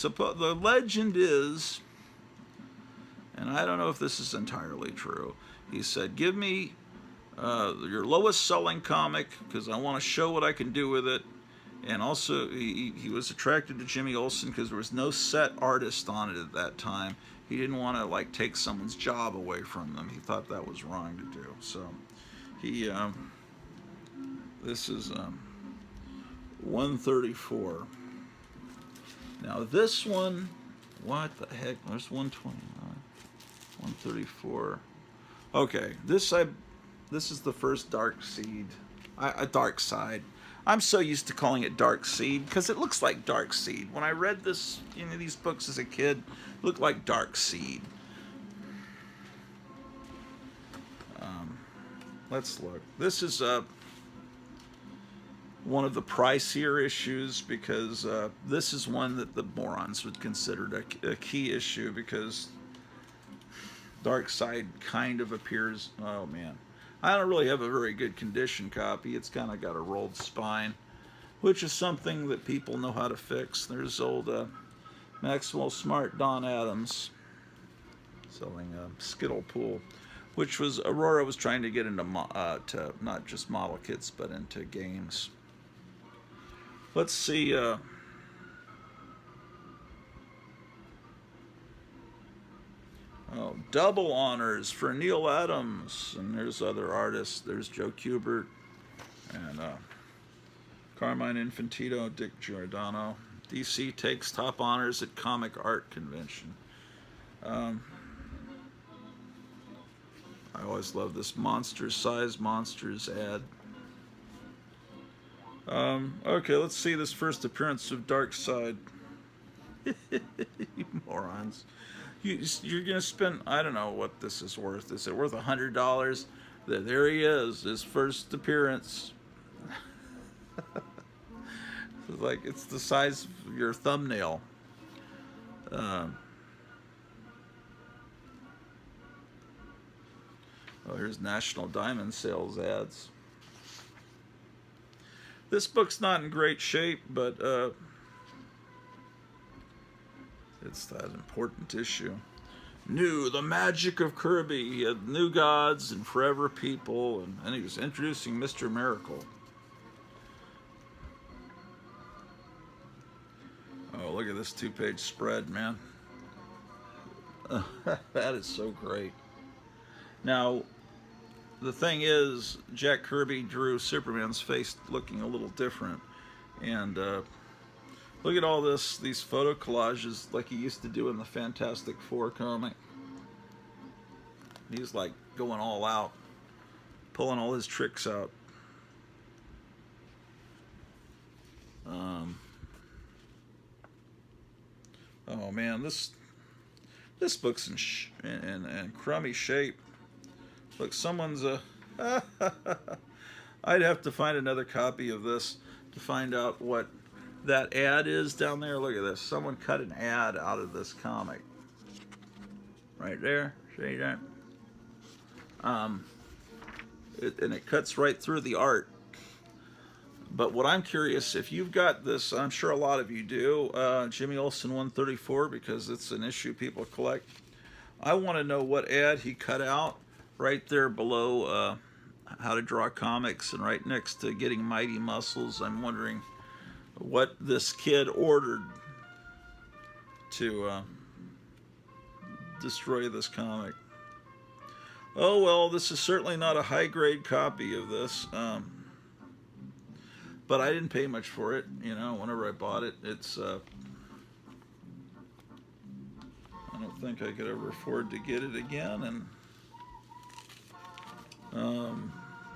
the legend is, and I don't know if this is entirely true, he said, give me your lowest selling comic because I want to show what I can do with it. And also he was attracted to Jimmy Olsen because there was no set artist on it at that time. He didn't want to take someone's job away from them. He thought that was wrong to do. So he this is 134. Now this one, what the heck? There's 129, 134. Okay, this is the first Dark Seed, a Dark Side. I'm so used to calling it Dark Seed because it looks like Dark Seed. When I read this, these books as a kid, it looked like Dark Seed. Let's look. This is one of the pricier issues because this is one that the morons would consider a key issue because Dark Side kind of appears. Oh man, I don't really have a very good condition copy. It's kind of got a rolled spine, which is something that people know how to fix. There's old Maxwell Smart Don Adams selling Skittle Pool. which was Aurora was trying to get into to not just model kits but into games. Let's see. Oh, double honors for Neil Adams, and there's other artists. There's Joe Kubert and Carmine Infantino, Dick Giordano. DC takes top honors at Comic Art Convention. I always love this Monsters Size Monsters ad. Okay, let's see this first appearance of Darkseid. You morons. You're going to spend, I don't know what this is worth. Is it worth $100? There he is, his first appearance. Like, it's the size of your thumbnail. Oh, here's National Diamond Sales ads. This book's not in great shape, but it's that important issue. New, the magic of Kirby. He had New Gods and Forever People, and he was introducing Mr. Miracle. Oh, look at this 2-page spread, man. That is so great. Now, the thing is, Jack Kirby drew Superman's face looking a little different. And look at all these photo collages like he used to do in the Fantastic Four comic. He's like going all out, pulling all his tricks out. Oh man, this book's in crummy shape. Look, someone's I'd have to find another copy of this to find out what that ad is down there. Look at this. Someone cut an ad out of this comic. Right there. See that? And it cuts right through the art. But what I'm curious, if you've got this, I'm sure a lot of you do, Jimmy Olsen 134, because it's an issue people collect. I want to know what ad he cut out right there below How to Draw Comics and right next to Getting Mighty Muscles. I'm wondering what this kid ordered to destroy this comic. Oh well, this is certainly not a high-grade copy of this. But I didn't pay much for it, you know, whenever I bought it. It's, I don't think I could ever afford to get it again, and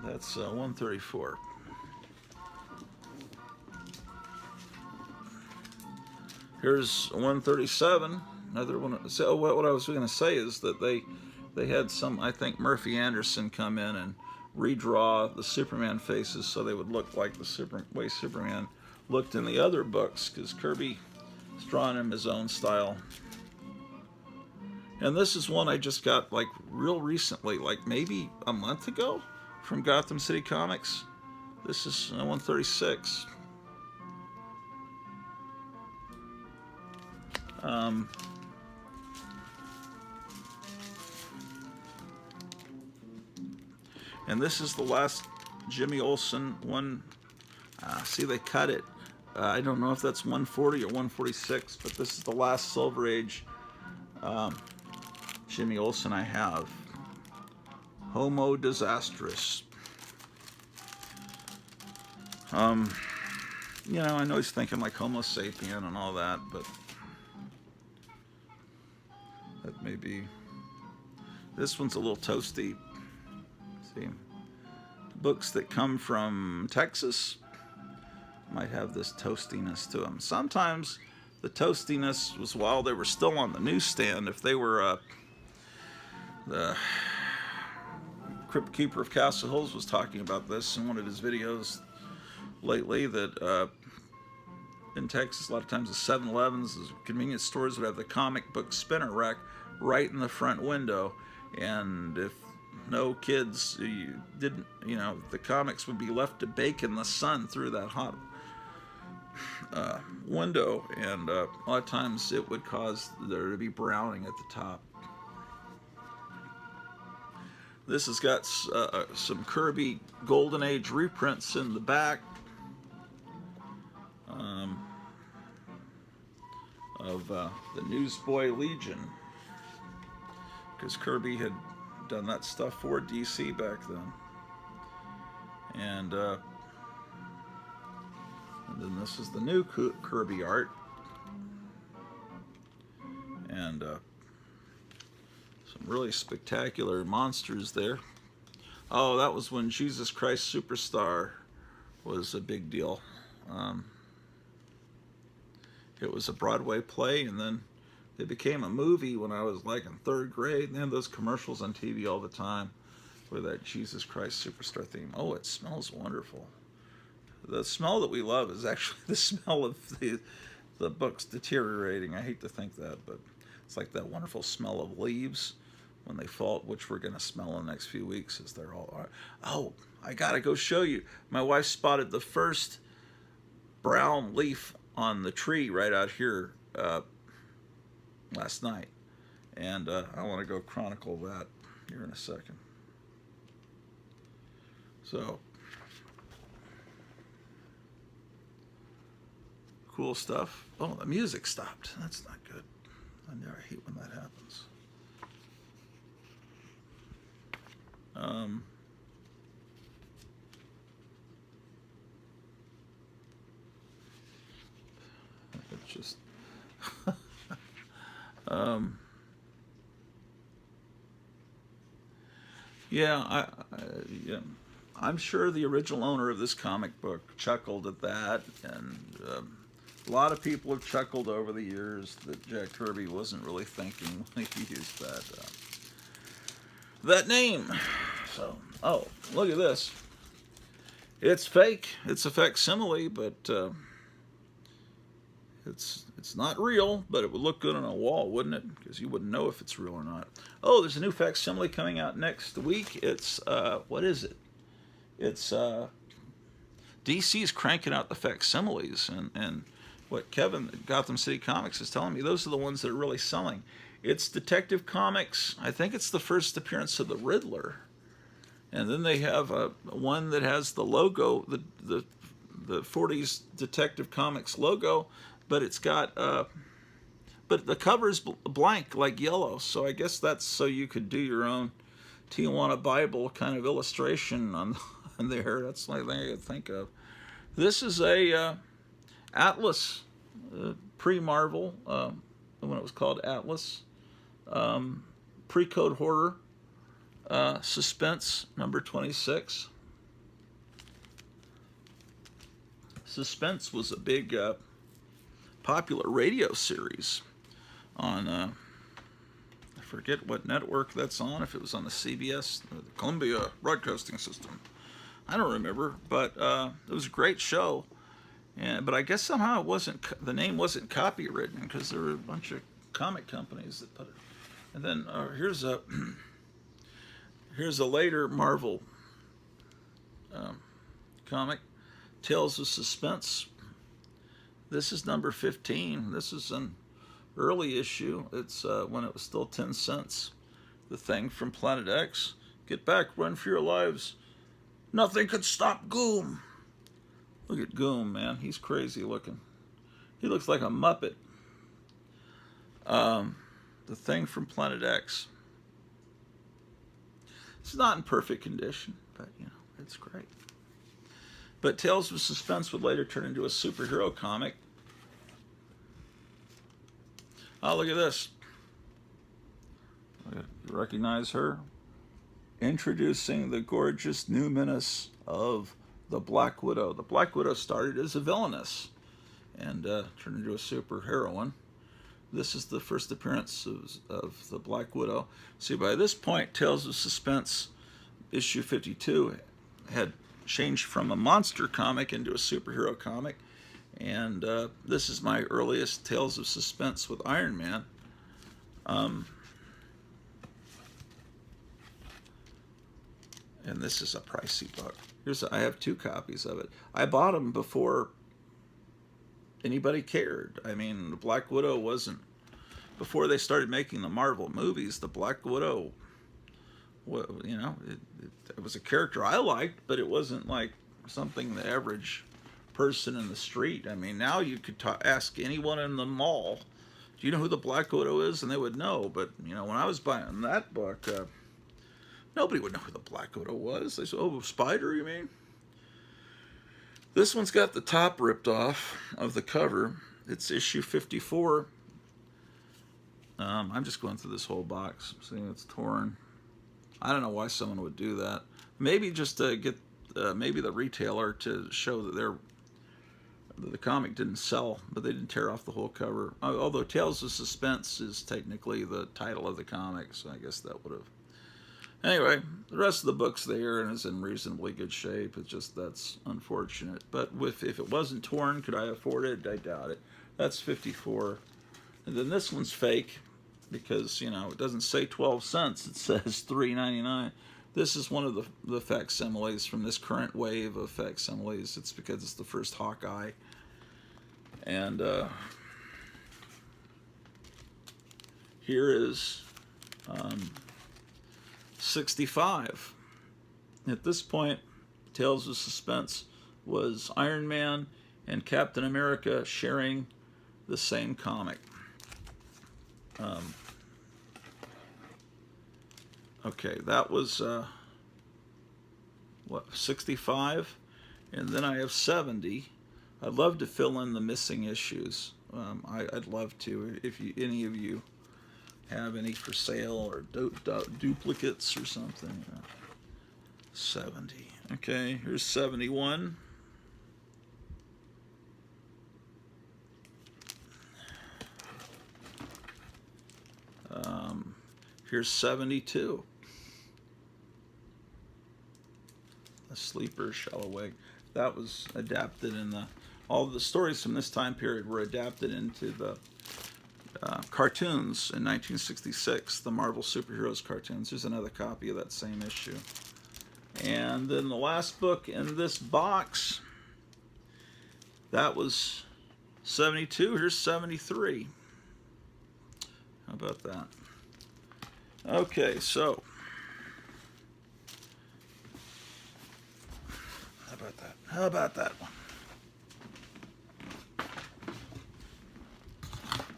that's 134. Here's 137, another one. So what I was going to say is that they had some, I think Murphy Anderson come in and redraw the Superman faces so they would look like the way Superman looked in the other books, because Kirby's drawn him his own style. And this is one I just got like real recently, like maybe a month ago from Gotham City Comics. This is 136. And this is the last Jimmy Olsen one. See, they cut it. I don't know if that's 140 or 146, but this is the last Silver Age Jimmy Olsen I have. Homo Disastrous. You know, I know he's thinking like Homo sapien and all that, but that may be. This one's a little toasty. See, books that come from Texas might have this toastiness to them. Sometimes the toastiness was while they were still on the newsstand. If they were the Crypt Keeper of Castle Hills was talking about this in one of his videos lately, that in Texas a lot of times the 7-Elevens, the convenience stores would have the comic book spinner rack right in the front window, and if no kids, you didn't, you know, the comics would be left to bake in the sun through that hot window, and a lot of times it would cause there to be browning at the top. This has got some Kirby Golden Age reprints in the back of the Newsboy Legion, because Kirby had done that stuff for DC back then. And then this is the new Kirby art. And some really spectacular monsters there. Oh, that was when Jesus Christ Superstar was a big deal. It was a Broadway play, and then it became a movie when I was like in 3rd grade. And they had those commercials on TV all the time with that Jesus Christ Superstar theme. Oh, it smells wonderful. The smell that we love is actually the smell of the books deteriorating. I hate to think that, but it's like that wonderful smell of leaves when they fall, which we're going to smell in the next few weeks as they're all... Oh, I got to go show you. My wife spotted the first brown leaf on the tree right out here last night. And I want to go chronicle that here in a second. So, cool stuff. Oh, the music stopped. That's not good. I hate when that happens. It's just yeah, yeah, I'm sure the original owner of this comic book chuckled at that, and a lot of people have chuckled over the years that Jack Kirby wasn't really thinking when he used that name. So, oh, look at this. It's fake. It's a facsimile, but it's not real. But it would look good on a wall, wouldn't it? Because you wouldn't know if it's real or not. Oh, there's a new facsimile coming out next week. It's what is it? It's DC's cranking out the facsimiles, and what Kevin at Gotham City Comics is telling me, those are the ones that are really selling. It's Detective Comics. I think it's the first appearance of the Riddler. And then they have one that has the logo, the 40s Detective Comics logo, but it's got, but the cover's blank, like yellow. So I guess that's so you could do your own Tijuana Bible kind of illustration on there. That's the only thing I could think of. This is a Atlas, pre-Marvel, when it was called Atlas, pre-Code Horror. Suspense number 26. Suspense was a big popular radio series on I forget what network that's on, if it was on the CBS, the Columbia Broadcasting System. I don't remember, but it was a great show. But I guess somehow it wasn't, the name wasn't copywritten because there were a bunch of comic companies that put it. And then here's a later Marvel comic, Tales of Suspense. This is number 15. This is an early issue. It's when it was still 10 cents. The Thing from Planet X. Get back, run for your lives. Nothing could stop Goom. Look at Goom, man. He's crazy looking. He looks like a Muppet. The Thing from Planet X. It's not in perfect condition, but, you know, it's great. But Tales of Suspense would later turn into a superhero comic. Oh, look at this. You recognize her? Introducing the gorgeous new menace of the Black Widow. The Black Widow started as a villainess and turned into a superheroine. This is the first appearance of the Black Widow. See, by this point, Tales of Suspense, issue 52, had changed from a monster comic into a superhero comic. And this is my earliest Tales of Suspense with Iron Man. And this is a pricey book. I have 2 copies of it. I bought them before anybody cared. I mean, the Black Widow wasn't, before they started making the Marvel movies, the Black Widow You know, it was a character I liked, but it wasn't like something the average person in the street. I mean, now you could ask anyone in the mall, do you know who the Black Widow is? And they would know. But, you know, when I was buying that book, nobody would know who the Black Widow was. They said, oh, Spider, you mean? This one's got the top ripped off of the cover. It's issue 54. I'm just going through this whole box, seeing it's torn. I don't know why someone would do that. Maybe just to get maybe the retailer to show that the comic didn't sell, but they didn't tear off the whole cover. Although Tales of Suspense is technically the title of the comic, so I guess that would have. Anyway, the rest of the book's there and is in reasonably good shape. It's just that's unfortunate. But if it wasn't torn, could I afford it? I doubt it. That's 54. And then this one's fake because, you know, it doesn't say 12 cents. It says $3.99. This is one of the facsimiles from this current wave of facsimiles. It's because it's the first Hawkeye. And here is 65. At this point, Tales of Suspense was Iron Man and Captain America sharing the same comic. Okay, that was what, 65, and then I have 70. I'd love to fill in the missing issues. I'd love to. If any of you have any for sale or duplicates or something. 70. Okay, here's 71. Here's 72. A sleeper Shalloweg. That was adapted in all the stories from this time period were adapted into the cartoons in 1966, the Marvel Superheroes cartoons. There's another copy of that same issue. And then the last book in this box, that was 72. Here's 73. How about that? Okay, so how about that one?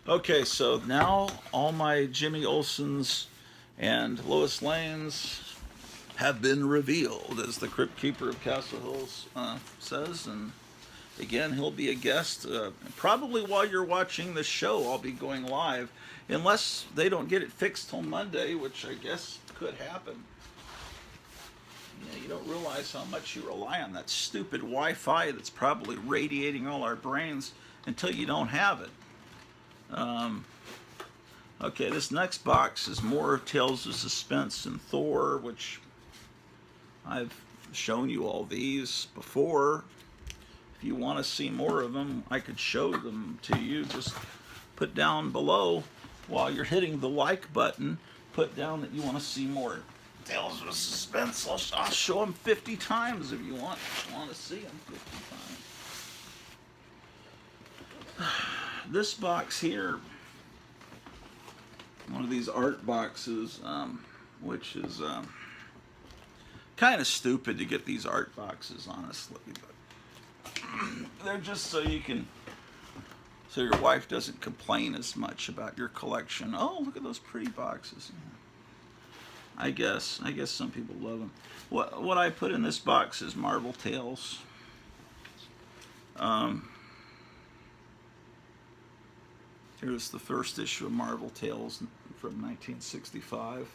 Okay, so now all my Jimmy Olsen's and Lois Lane's have been revealed, as the Crypt Keeper of Castle Hills says. And again, he'll be a guest. Probably while you're watching the show, I'll be going live, unless they don't get it fixed till Monday, which I guess could happen. You don't realize how much you rely on that stupid Wi-Fi that's probably radiating all our brains until you don't have it. Okay, this next box is more Tales of Suspense and Thor, which I've shown you all these before. If you want to see more of them, I could show them to you. Just put down below, while you're hitting the like button, put down that you want to see more Tales of Suspense. I'll show them 50 times if you want to see them 50 times. This box here, one of these art boxes, which is kind of stupid to get these art boxes, honestly, but they're just so your wife doesn't complain as much about your collection. Oh, look at those pretty boxes. I guess some people love them. What I put in this box is Marvel Tales. Here's the first issue of Marvel Tales from 1965.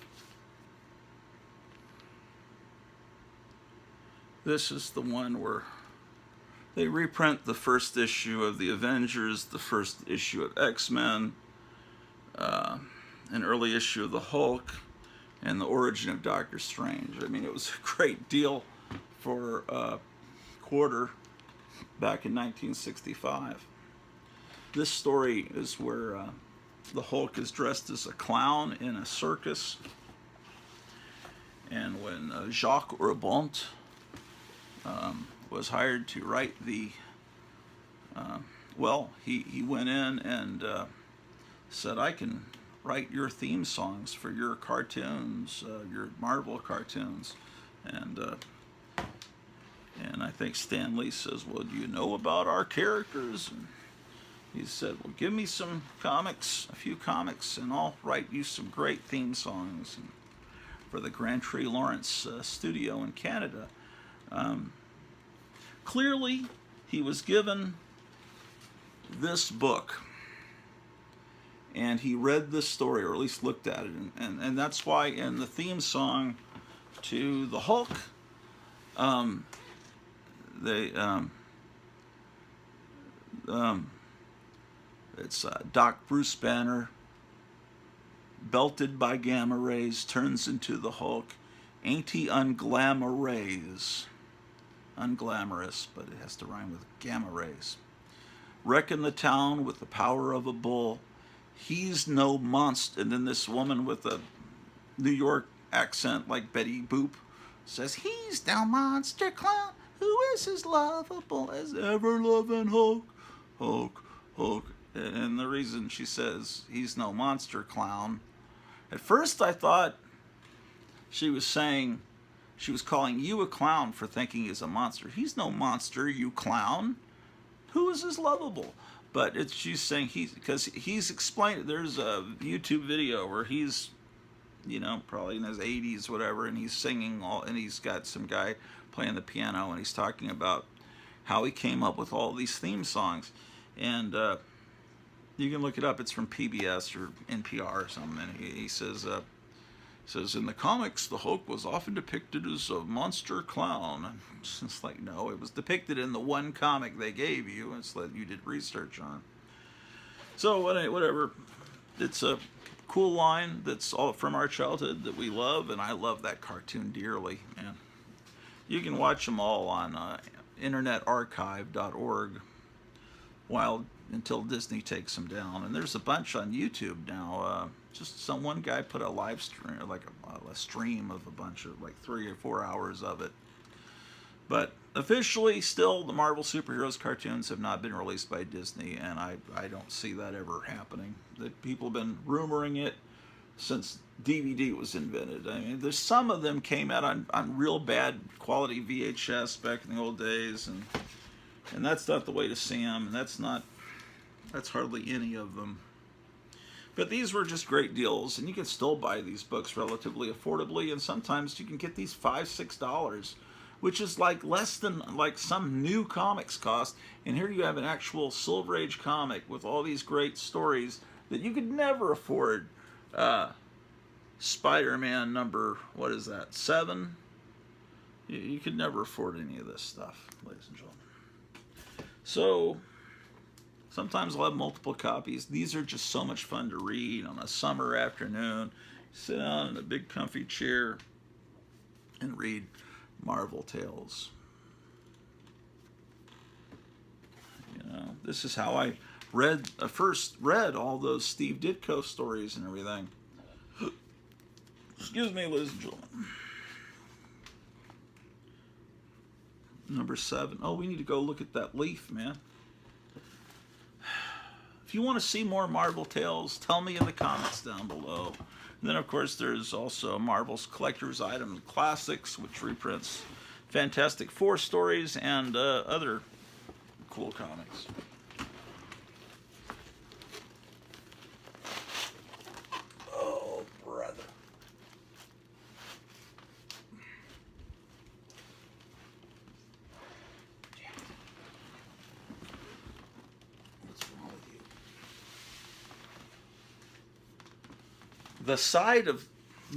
This is the one where they reprint the first issue of the Avengers, the first issue of X-Men, an early issue of the Hulk, and the origin of Doctor Strange. I mean, it was a great deal for a quarter back in 1965. This story is where the Hulk is dressed as a clown in a circus, and when Jacques Urbont was hired to write the, he went in and said, I can write your theme songs for your cartoons, your Marvel cartoons. And I think Stan Lee says, well, do you know about our characters? And he said, well, give me some comics, a few comics, and I'll write you some great theme songs for the Grand Tree Lawrence studio in Canada. Clearly, he was given this book, and he read this story, or at least looked at it, and that's why in the theme song to the Hulk, it's Doc Bruce Banner, belted by gamma rays, turns into the Hulk. Ain't he unglamorous? Unglamorous, but it has to rhyme with gamma rays. Wrecking the town with the power of a bull. He's no monster. And then this woman with a New York accent like Betty Boop says, he's no monster clown. Who is as lovable as ever-loving Hulk? Hulk, Hulk. And the reason she says he's no monster clown, at first I thought she was saying, she was calling you a clown for thinking he's a monster. He's no monster, you clown. Who is as lovable? But she's saying because he's explained, there's a YouTube video where he's, probably in his 80s, whatever, and he's singing and he's got some guy playing the piano, and he's talking about how he came up with all these theme songs. And you can look it up. It's from PBS or NPR or something. And he says, in the comics, the Hulk was often depicted as a monster clown. And it's like, no, it was depicted in the one comic they gave you. It's that you did research on. So whatever. It's a cool line that's all from our childhood that we love, and I love that cartoon dearly. And you can watch them all on internetarchive.org until Disney takes them down. And there's a bunch on YouTube now. Just one guy put a live stream, like a stream of a bunch of 3 or 4 hours of it. But officially, still, the Marvel superheroes cartoons have not been released by Disney, and I don't see that ever happening. That people have been rumoring it since DVD was invented. I mean, there's some of them came out on real bad quality VHS back in the old days, and that's not the way to see them, and that's hardly any of them. But these were just great deals, and you can still buy these books relatively affordably, and sometimes you can get these $5, $6, which is less than some new comics cost. And here you have an actual Silver Age comic with all these great stories that you could never afford. Spider-Man number, 7? You could never afford any of this stuff, ladies and gentlemen. So sometimes I'll have multiple copies. These are just so much fun to read on a summer afternoon. Sit down in a big comfy chair and read Marvel Tales. This is how I first read all those Steve Ditko stories and everything. Excuse me, ladies and gentlemen. Number 7. Oh, we need to go look at that leaf, man. If you want to see more Marvel Tales, tell me in the comments down below. And then, of course, there's also Marvel's Collector's Item Classics, which reprints Fantastic Four stories and other cool comics. Oh, brother. What's wrong with you? The side of...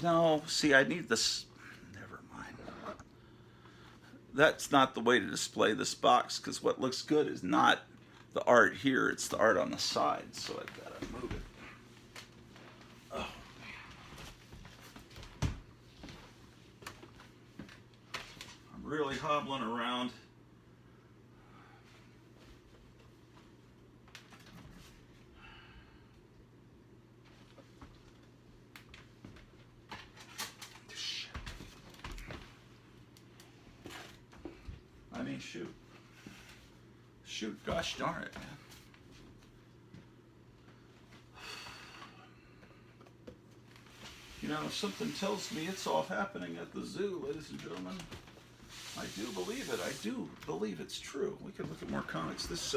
No, see, I need this... Never mind. That's not the way to display this box, because what looks good is not the art here, it's the art on the side, so I've got to move it. Oh, man. I'm really hobbling around. I mean, shoot. Shoot, gosh darn it, man. know, something tells me it's all happening at the zoo, ladies and gentlemen. I do believe it. I do believe it's true. We can look at more comics. This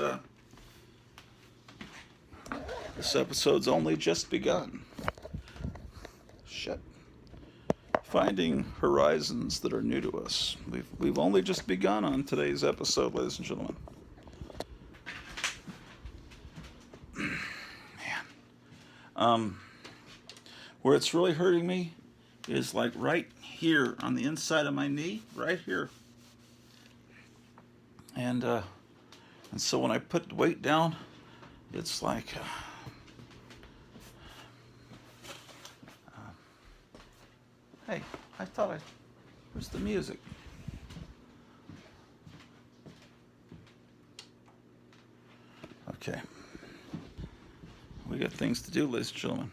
episode's only just begun. Shit. Finding horizons that are new to us. We've only just begun on today's episode, ladies and gentlemen. Man. Where it's really hurting me is like right here on the inside of my knee, right here. And so when I put the weight down, it's like hey, where's the music? Okay. We got things to do, ladies and gentlemen.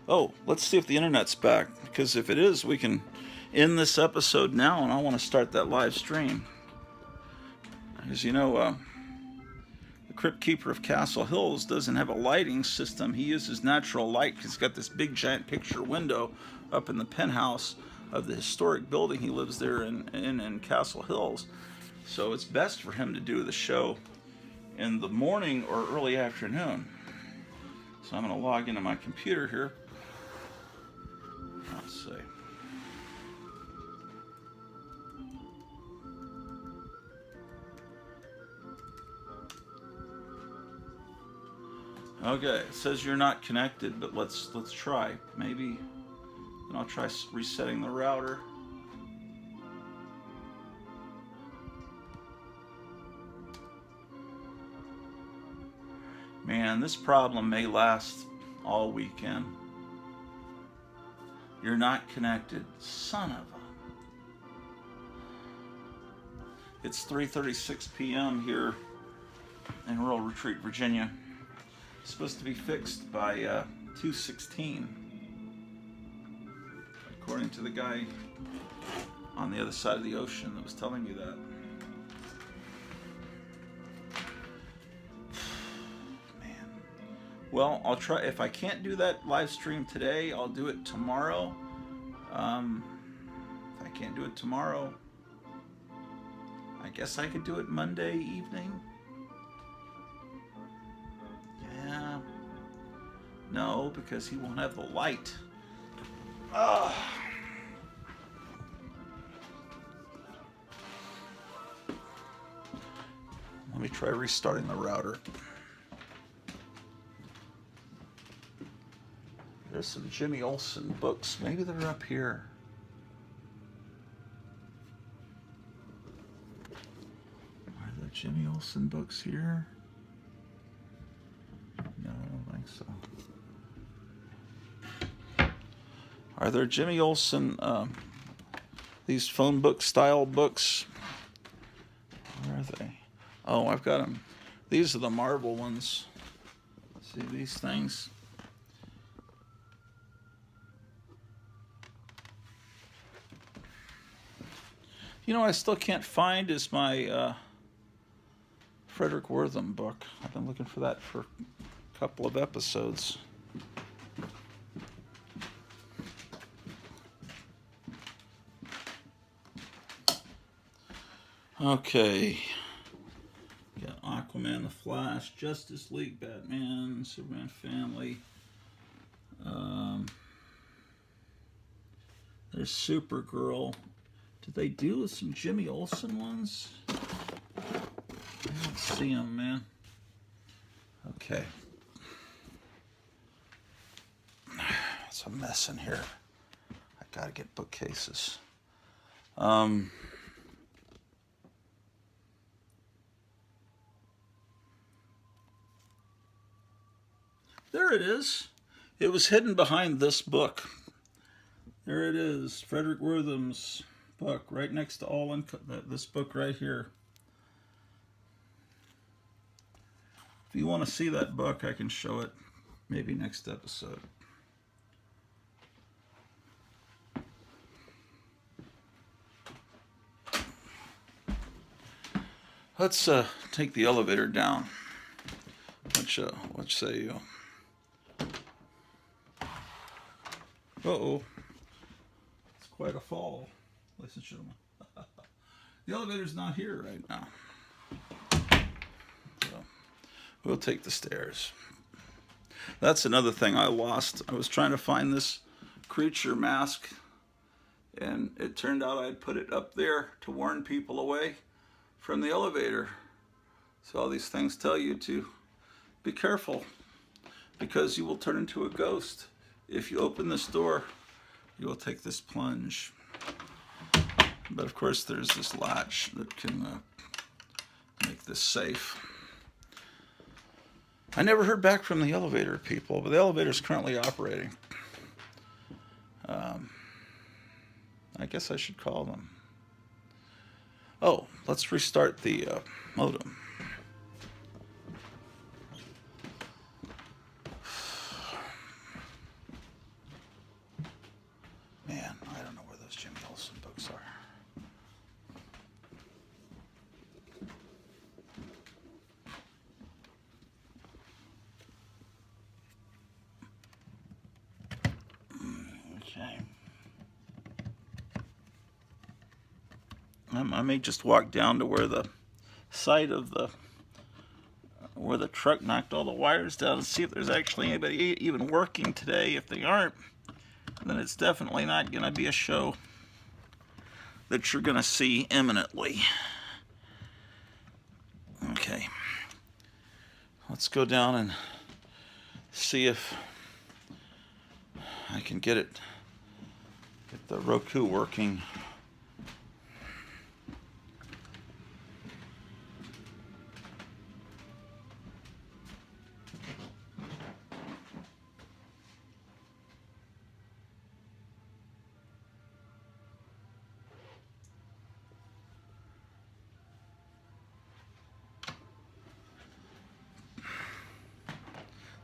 Oh, let's see if the internet's back, because if it is, we can end this episode now, and I want to start that live stream. As you know, the Crypt Keeper of Castle Hills doesn't have a lighting system. He uses natural light. He's got this big giant picture window up in the penthouse of the historic building he lives there in Castle Hills. So it's best for him to do the show in the morning or early afternoon. So I'm going to log into my computer here. Let's see. Okay, it says you're not connected, but let's try. Maybe then I'll try resetting the router. Man, this problem may last all weekend. You're not connected. Son of a... It's 3:36 p.m. here in Rural Retreat, Virginia. It's supposed to be fixed by 2:16, according to the guy on the other side of the ocean that was telling me that. Well, I'll try. If I can't do that live stream today, I'll do it tomorrow. If I can't do it tomorrow, I guess I could do it Monday evening. Yeah. No, because he won't have the light. Let me try restarting the router. There's some Jimmy Olsen books. Maybe they're up here. Are there Jimmy Olsen books here? No, I don't think so. Are there Jimmy Olsen, these phone book style books? Where are they? Oh, I've got them. These are the Marvel ones. See these things? You know what I still can't find is my Frederick Wortham book. I've been looking for that for a couple of episodes. Okay. Got Aquaman, The Flash, Justice League, Batman, Superman Family. There's Supergirl. Did they do some Jimmy Olsen ones? I don't see them, man. Okay. It's a mess in here. I gotta get bookcases. There it is. It was hidden behind this book. There it is. Frederick Wortham's book, right next to this book right here. If you want to see that book, I can show it maybe next episode. Let's take the elevator down. What say you? Uh-oh. quite a fall, ladies and gentlemen. The elevator's not here right now. So we'll take the stairs. That's another thing I lost. I was trying to find this creature mask, and it turned out I'd put it up there to warn people away from the elevator. So all these things tell you to be careful, because you will turn into a ghost. If you open this door, you will take this plunge. But of course there's this latch that can make this safe. I never heard back from the elevator people, but the elevator is currently operating. I guess I should call them. Oh, let's restart the modem. Man, I don't know where those Jim Nelson books are. Okay. I may just walk down to where the site of where the truck knocked all the wires down and see if there's actually anybody even working today. If they aren't, then it's definitely not going to be a show that you're going to see imminently. Okay. Let's go down and see if I can get the Roku working.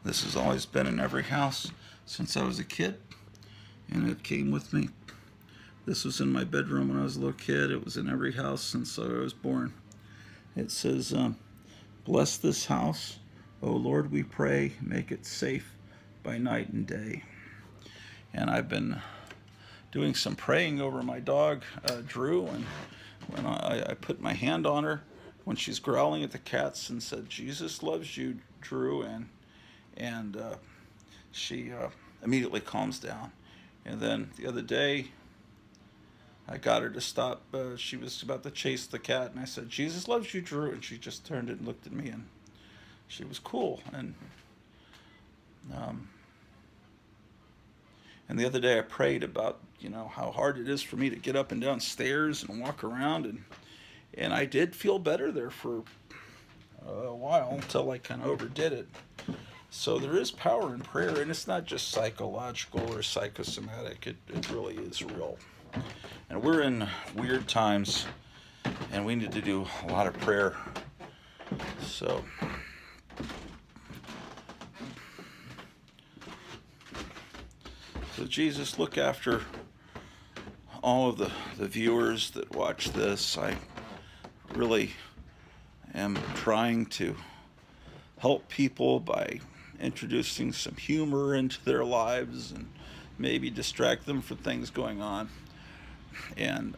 This has always been in every house since I was a kid, and it came with me. This was in my bedroom when I was a little kid. It was in every house since I was born. It says, bless this house, O Lord, we pray, make it safe by night and day. And I've been doing some praying over my dog, Drew, and when I put my hand on her when she's growling at the cats and said, Jesus loves you, Drew, and she immediately calms down. And then the other day, I got her to stop. She was about to chase the cat, and I said, Jesus loves you, Drew, and she just turned and looked at me, and she was cool. And the other day I prayed about, how hard it is for me to get up and down stairs and walk around, and I did feel better there for a while until I kind of overdid it. So there is power in prayer, and it's not just psychological or psychosomatic. It really is real. And we're in weird times, and we need to do a lot of prayer. So Jesus, look after all of the viewers that watch this. I really am trying to help people by introducing some humor into their lives and maybe distract them from things going on, and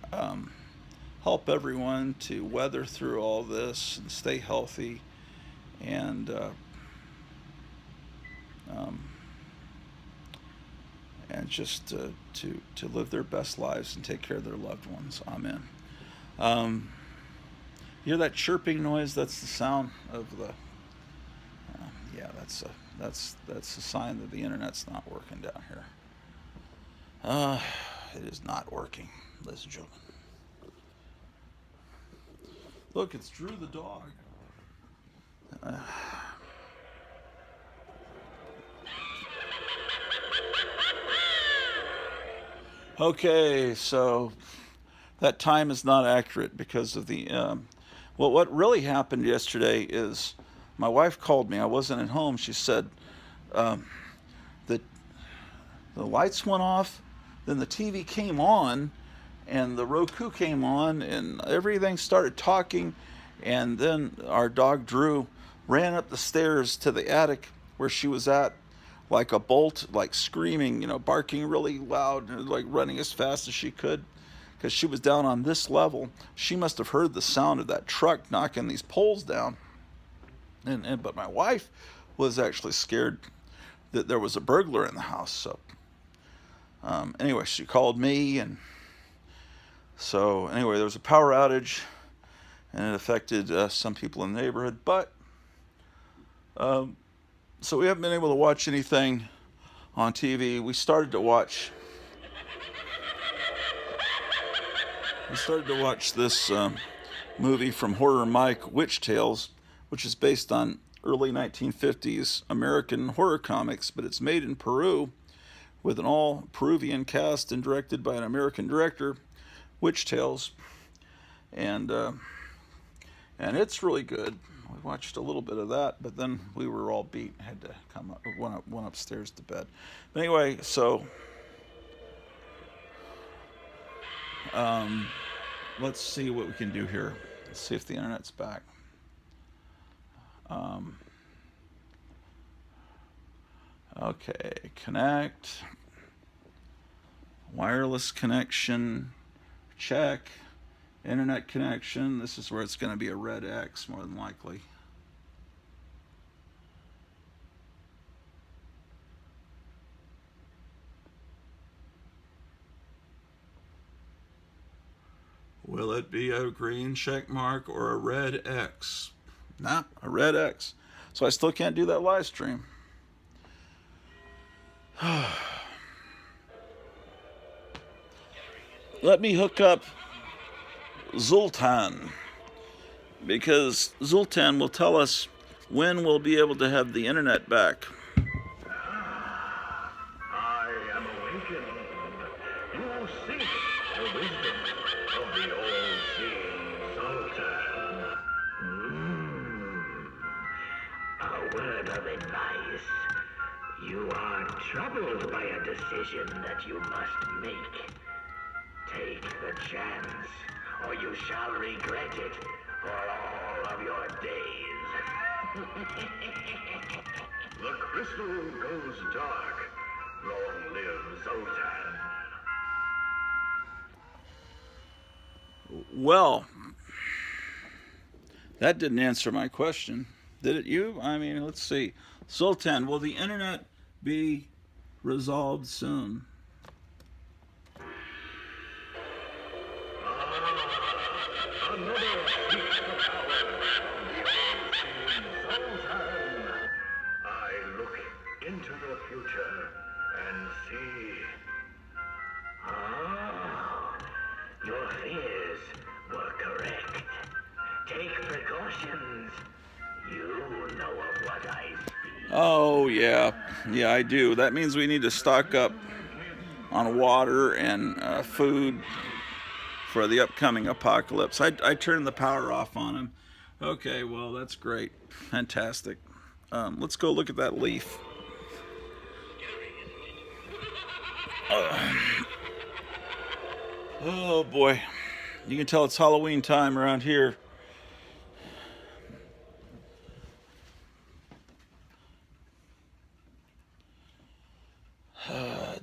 help everyone to weather through all this and stay healthy, and just to live their best lives and take care of their loved ones. Amen. You hear that chirping noise? That's the sound of the that's a sign that the internet's not working down here. It is not working, ladies and gentlemen. Look, it's Drew the dog. Okay, so that time is not accurate because of the what really happened yesterday is my wife called me. I wasn't at home. She said that the lights went off, then the TV came on, and the Roku came on, and everything started talking, and then our dog Drew ran up the stairs to the attic where she was at like a bolt, like screaming, barking really loud, and like running as fast as she could, because she was down on this level. She must have heard the sound of that truck knocking these poles down. But my wife was actually scared that there was a burglar in the house. So anyway, she called me, and so anyway, there was a power outage, and it affected some people in the neighborhood. But so we haven't been able to watch anything on TV. We started to watch this movie from Horror Mike, Witch Tales, which is based on early 1950s American horror comics, but it's made in Peru with an all Peruvian cast and directed by an American director, Witch Tales, and it's really good. We watched a little bit of that, but then we were all beat, had to come up, went upstairs to bed. But anyway, so let's see what we can do here. Let's see if the internet's back. Okay, connect. Wireless connection, check. Internet connection. This is where it's going to be a red X more than likely. Will it be a green check mark or a red X? Nah, a red X. So I still can't do that live stream. Let me hook up Zoltan, because Zoltan will tell us when we'll be able to have the internet back. I am awakened. You seek the wisdom of the all-seeing Zoltan. A word of advice. You are troubled by a decision that you must make. Take the chance, or you shall regret it for all of your days. The crystal goes dark. Long live Zoltan. Well, that didn't answer my question. Did it you? I mean, let's see. Zoltan, will the internet be resolved soon? Another seeks the power of the all-seeing Zoltan. I look into your future and see. Ah, your fears were correct. Take precautions. You know of what I speak. Oh, yeah. Yeah, I do. That means we need to stock up on water and food for the upcoming apocalypse. I turned the power off on him. Okay, well, that's great. Fantastic. Let's go look at that leaf. Oh, boy. You can tell it's Halloween time around here.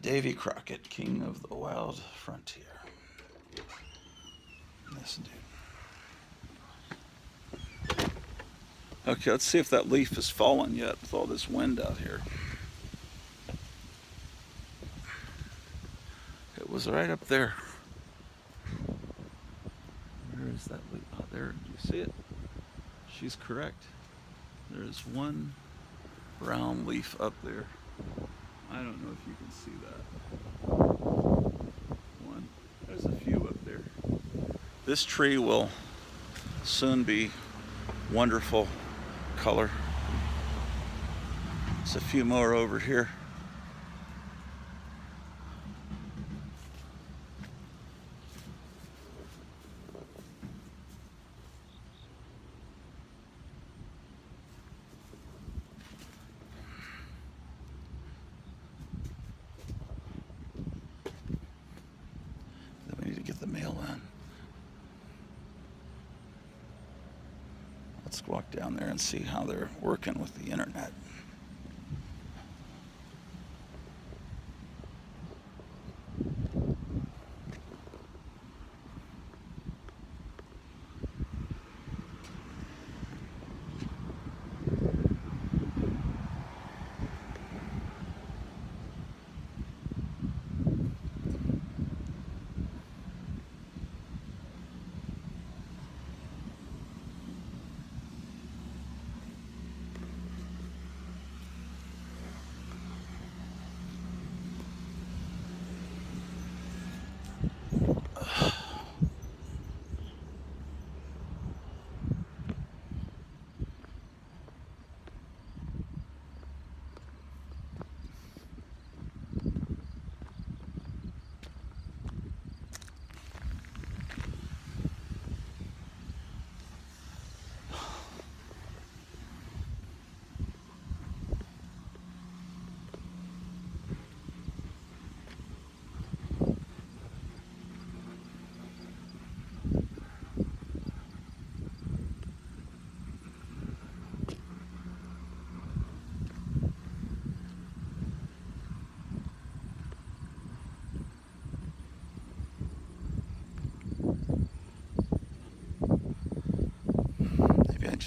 Davy Crockett, king of the wild frontier. Yes, indeed. Okay, let's see if that leaf has fallen yet with all this wind out here. It was right up there. Where is that leaf? Oh, there. Do you see it? She's correct. There is one brown leaf up there. I don't know if you can see that. One. There's a few up there. This tree will soon be wonderful color. There's a few more over here. Get the mail in. Let's walk down there and see how they're working with the internet.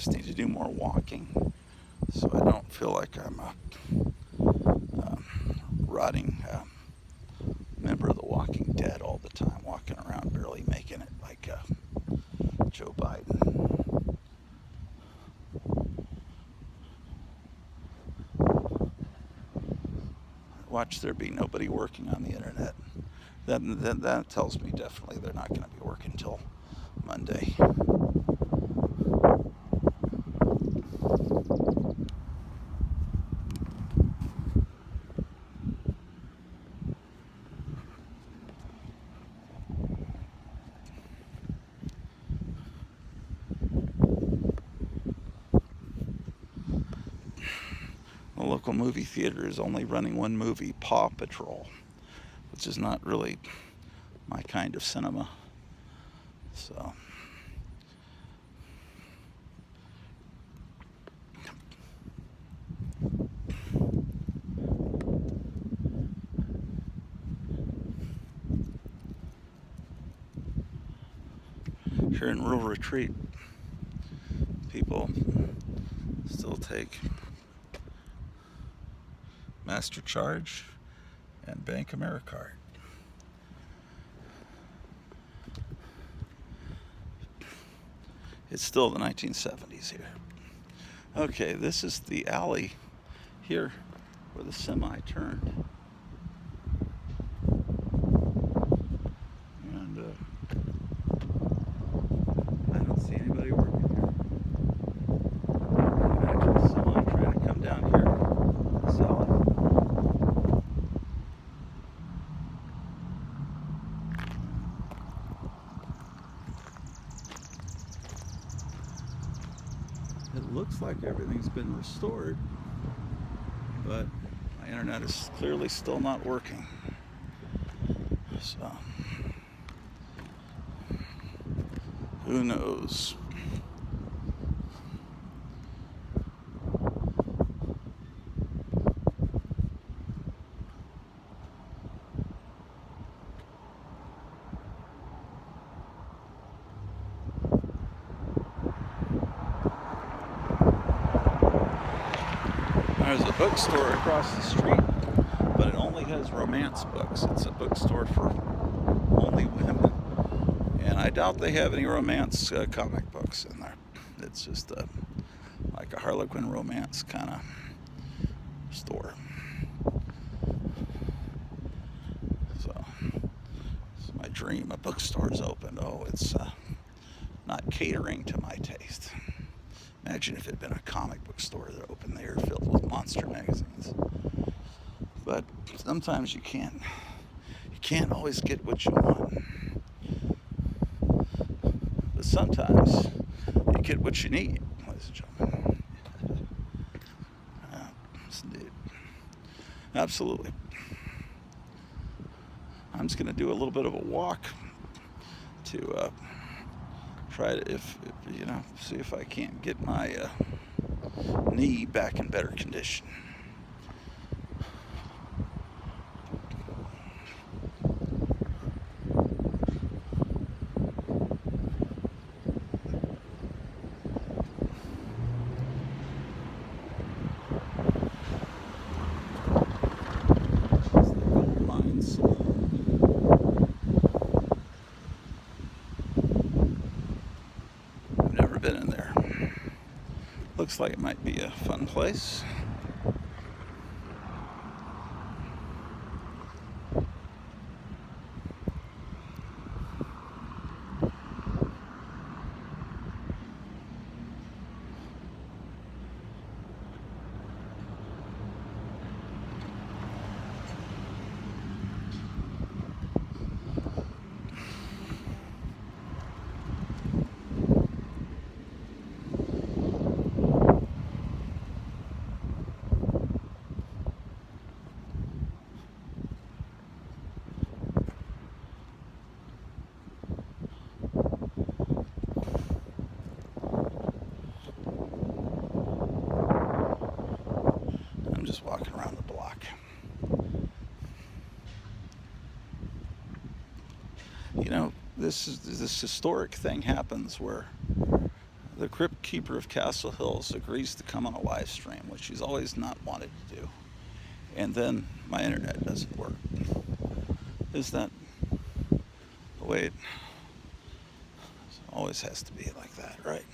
just need to do more walking, so I don't feel like I'm a rotting member of the Walking Dead all the time, walking around barely making it like Joe Biden. Watch there be nobody working on the internet. That tells me definitely they're not going to be working till Monday. The local movie theater is only running one movie, Paw Patrol, which is not really my kind of cinema. So here in Rural Retreat, people still take MasterCharge and Bank AmeriCard. It's still the 1970s here. Okay, this is the alley here where the semi turned. And I don't see anybody working here. Imagine a semi trying to come down here this alley. It looks like everything's been restored, but my internet is clearly still not working. So, who knows? There's a bookstore across the street, but it only has romance books. It's a bookstore for only women, and I doubt they have any romance comic books in there. It's just like a Harlequin romance kind of store. So it's my dream. A bookstore's opened. Oh, it's not catering to my taste. Imagine if it had been a comic book store that opened there filled with monster magazines. But sometimes you can't always get what you want. But sometimes you get what you need, ladies and gentlemen. Yes, indeed. Absolutely. I'm just going to do a little bit of a walk to try to, if see if I can't get my knee back in better condition. Been in there. Looks like it might be a fun place. I'm just walking around the block. This historic thing happens where The Crypt Keeper of Castle Hills agrees to come on a live stream, which she's always not wanted to do. And then my internet doesn't work. Is that the way it always has to be like that, right?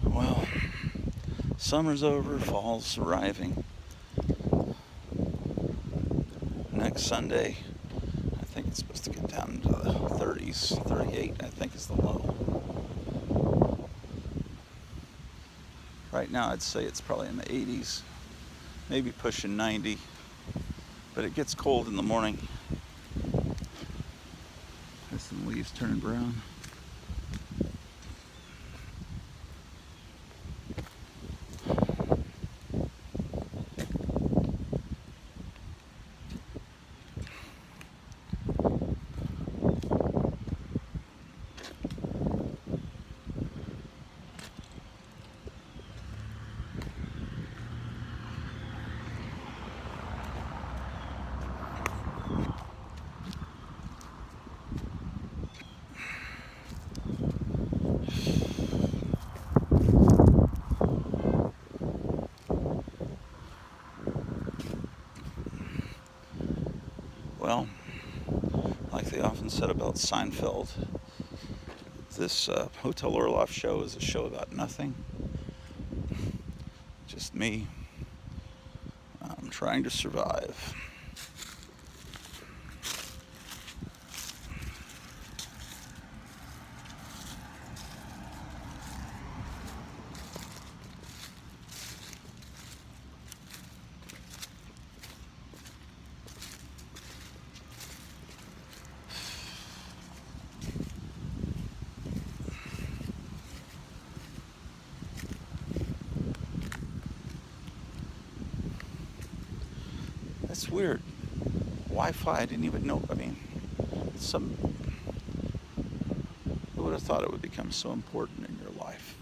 Well, summer's over, fall's arriving. Next Sunday, I think it's supposed to get down into the 30s. 38, I think, is the low. Right now, I'd say it's probably in the 80s, maybe pushing 90. But it gets cold in the morning. There's some leaves turning brown. Well, like they often said about Seinfeld, this Hotel Orloff show is a show about nothing. Just me. I'm trying to survive. That's weird. Wi-Fi, I didn't even know. I mean, who would have thought it would become so important in your life?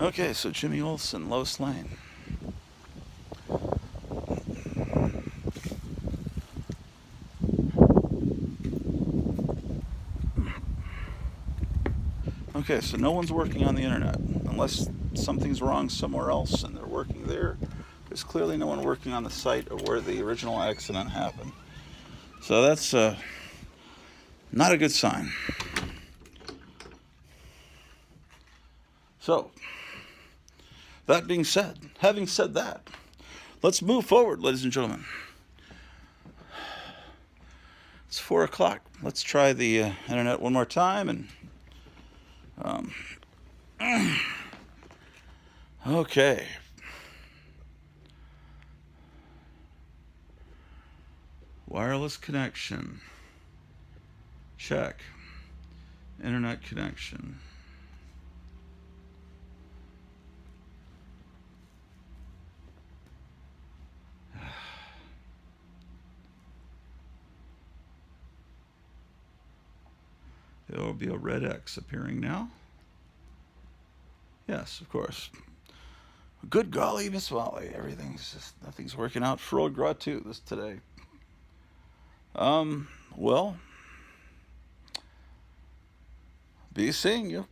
Okay, so Jimmy Olsen, Lois Lane. Okay, so no one's working on the internet unless something's wrong somewhere else and they're working there. There's clearly no one working on the site of where the original accident happened. So that's not a good sign. So, that being said, having said that, let's move forward, ladies and gentlemen. It's 4 o'clock. Let's try the internet one more time. And okay. Wireless connection. Check. Internet connection. There will be a red X appearing now. Yes, of course. Good golly, Miss Wally. Nothing's working out for old Gratu today. Well, be seeing you.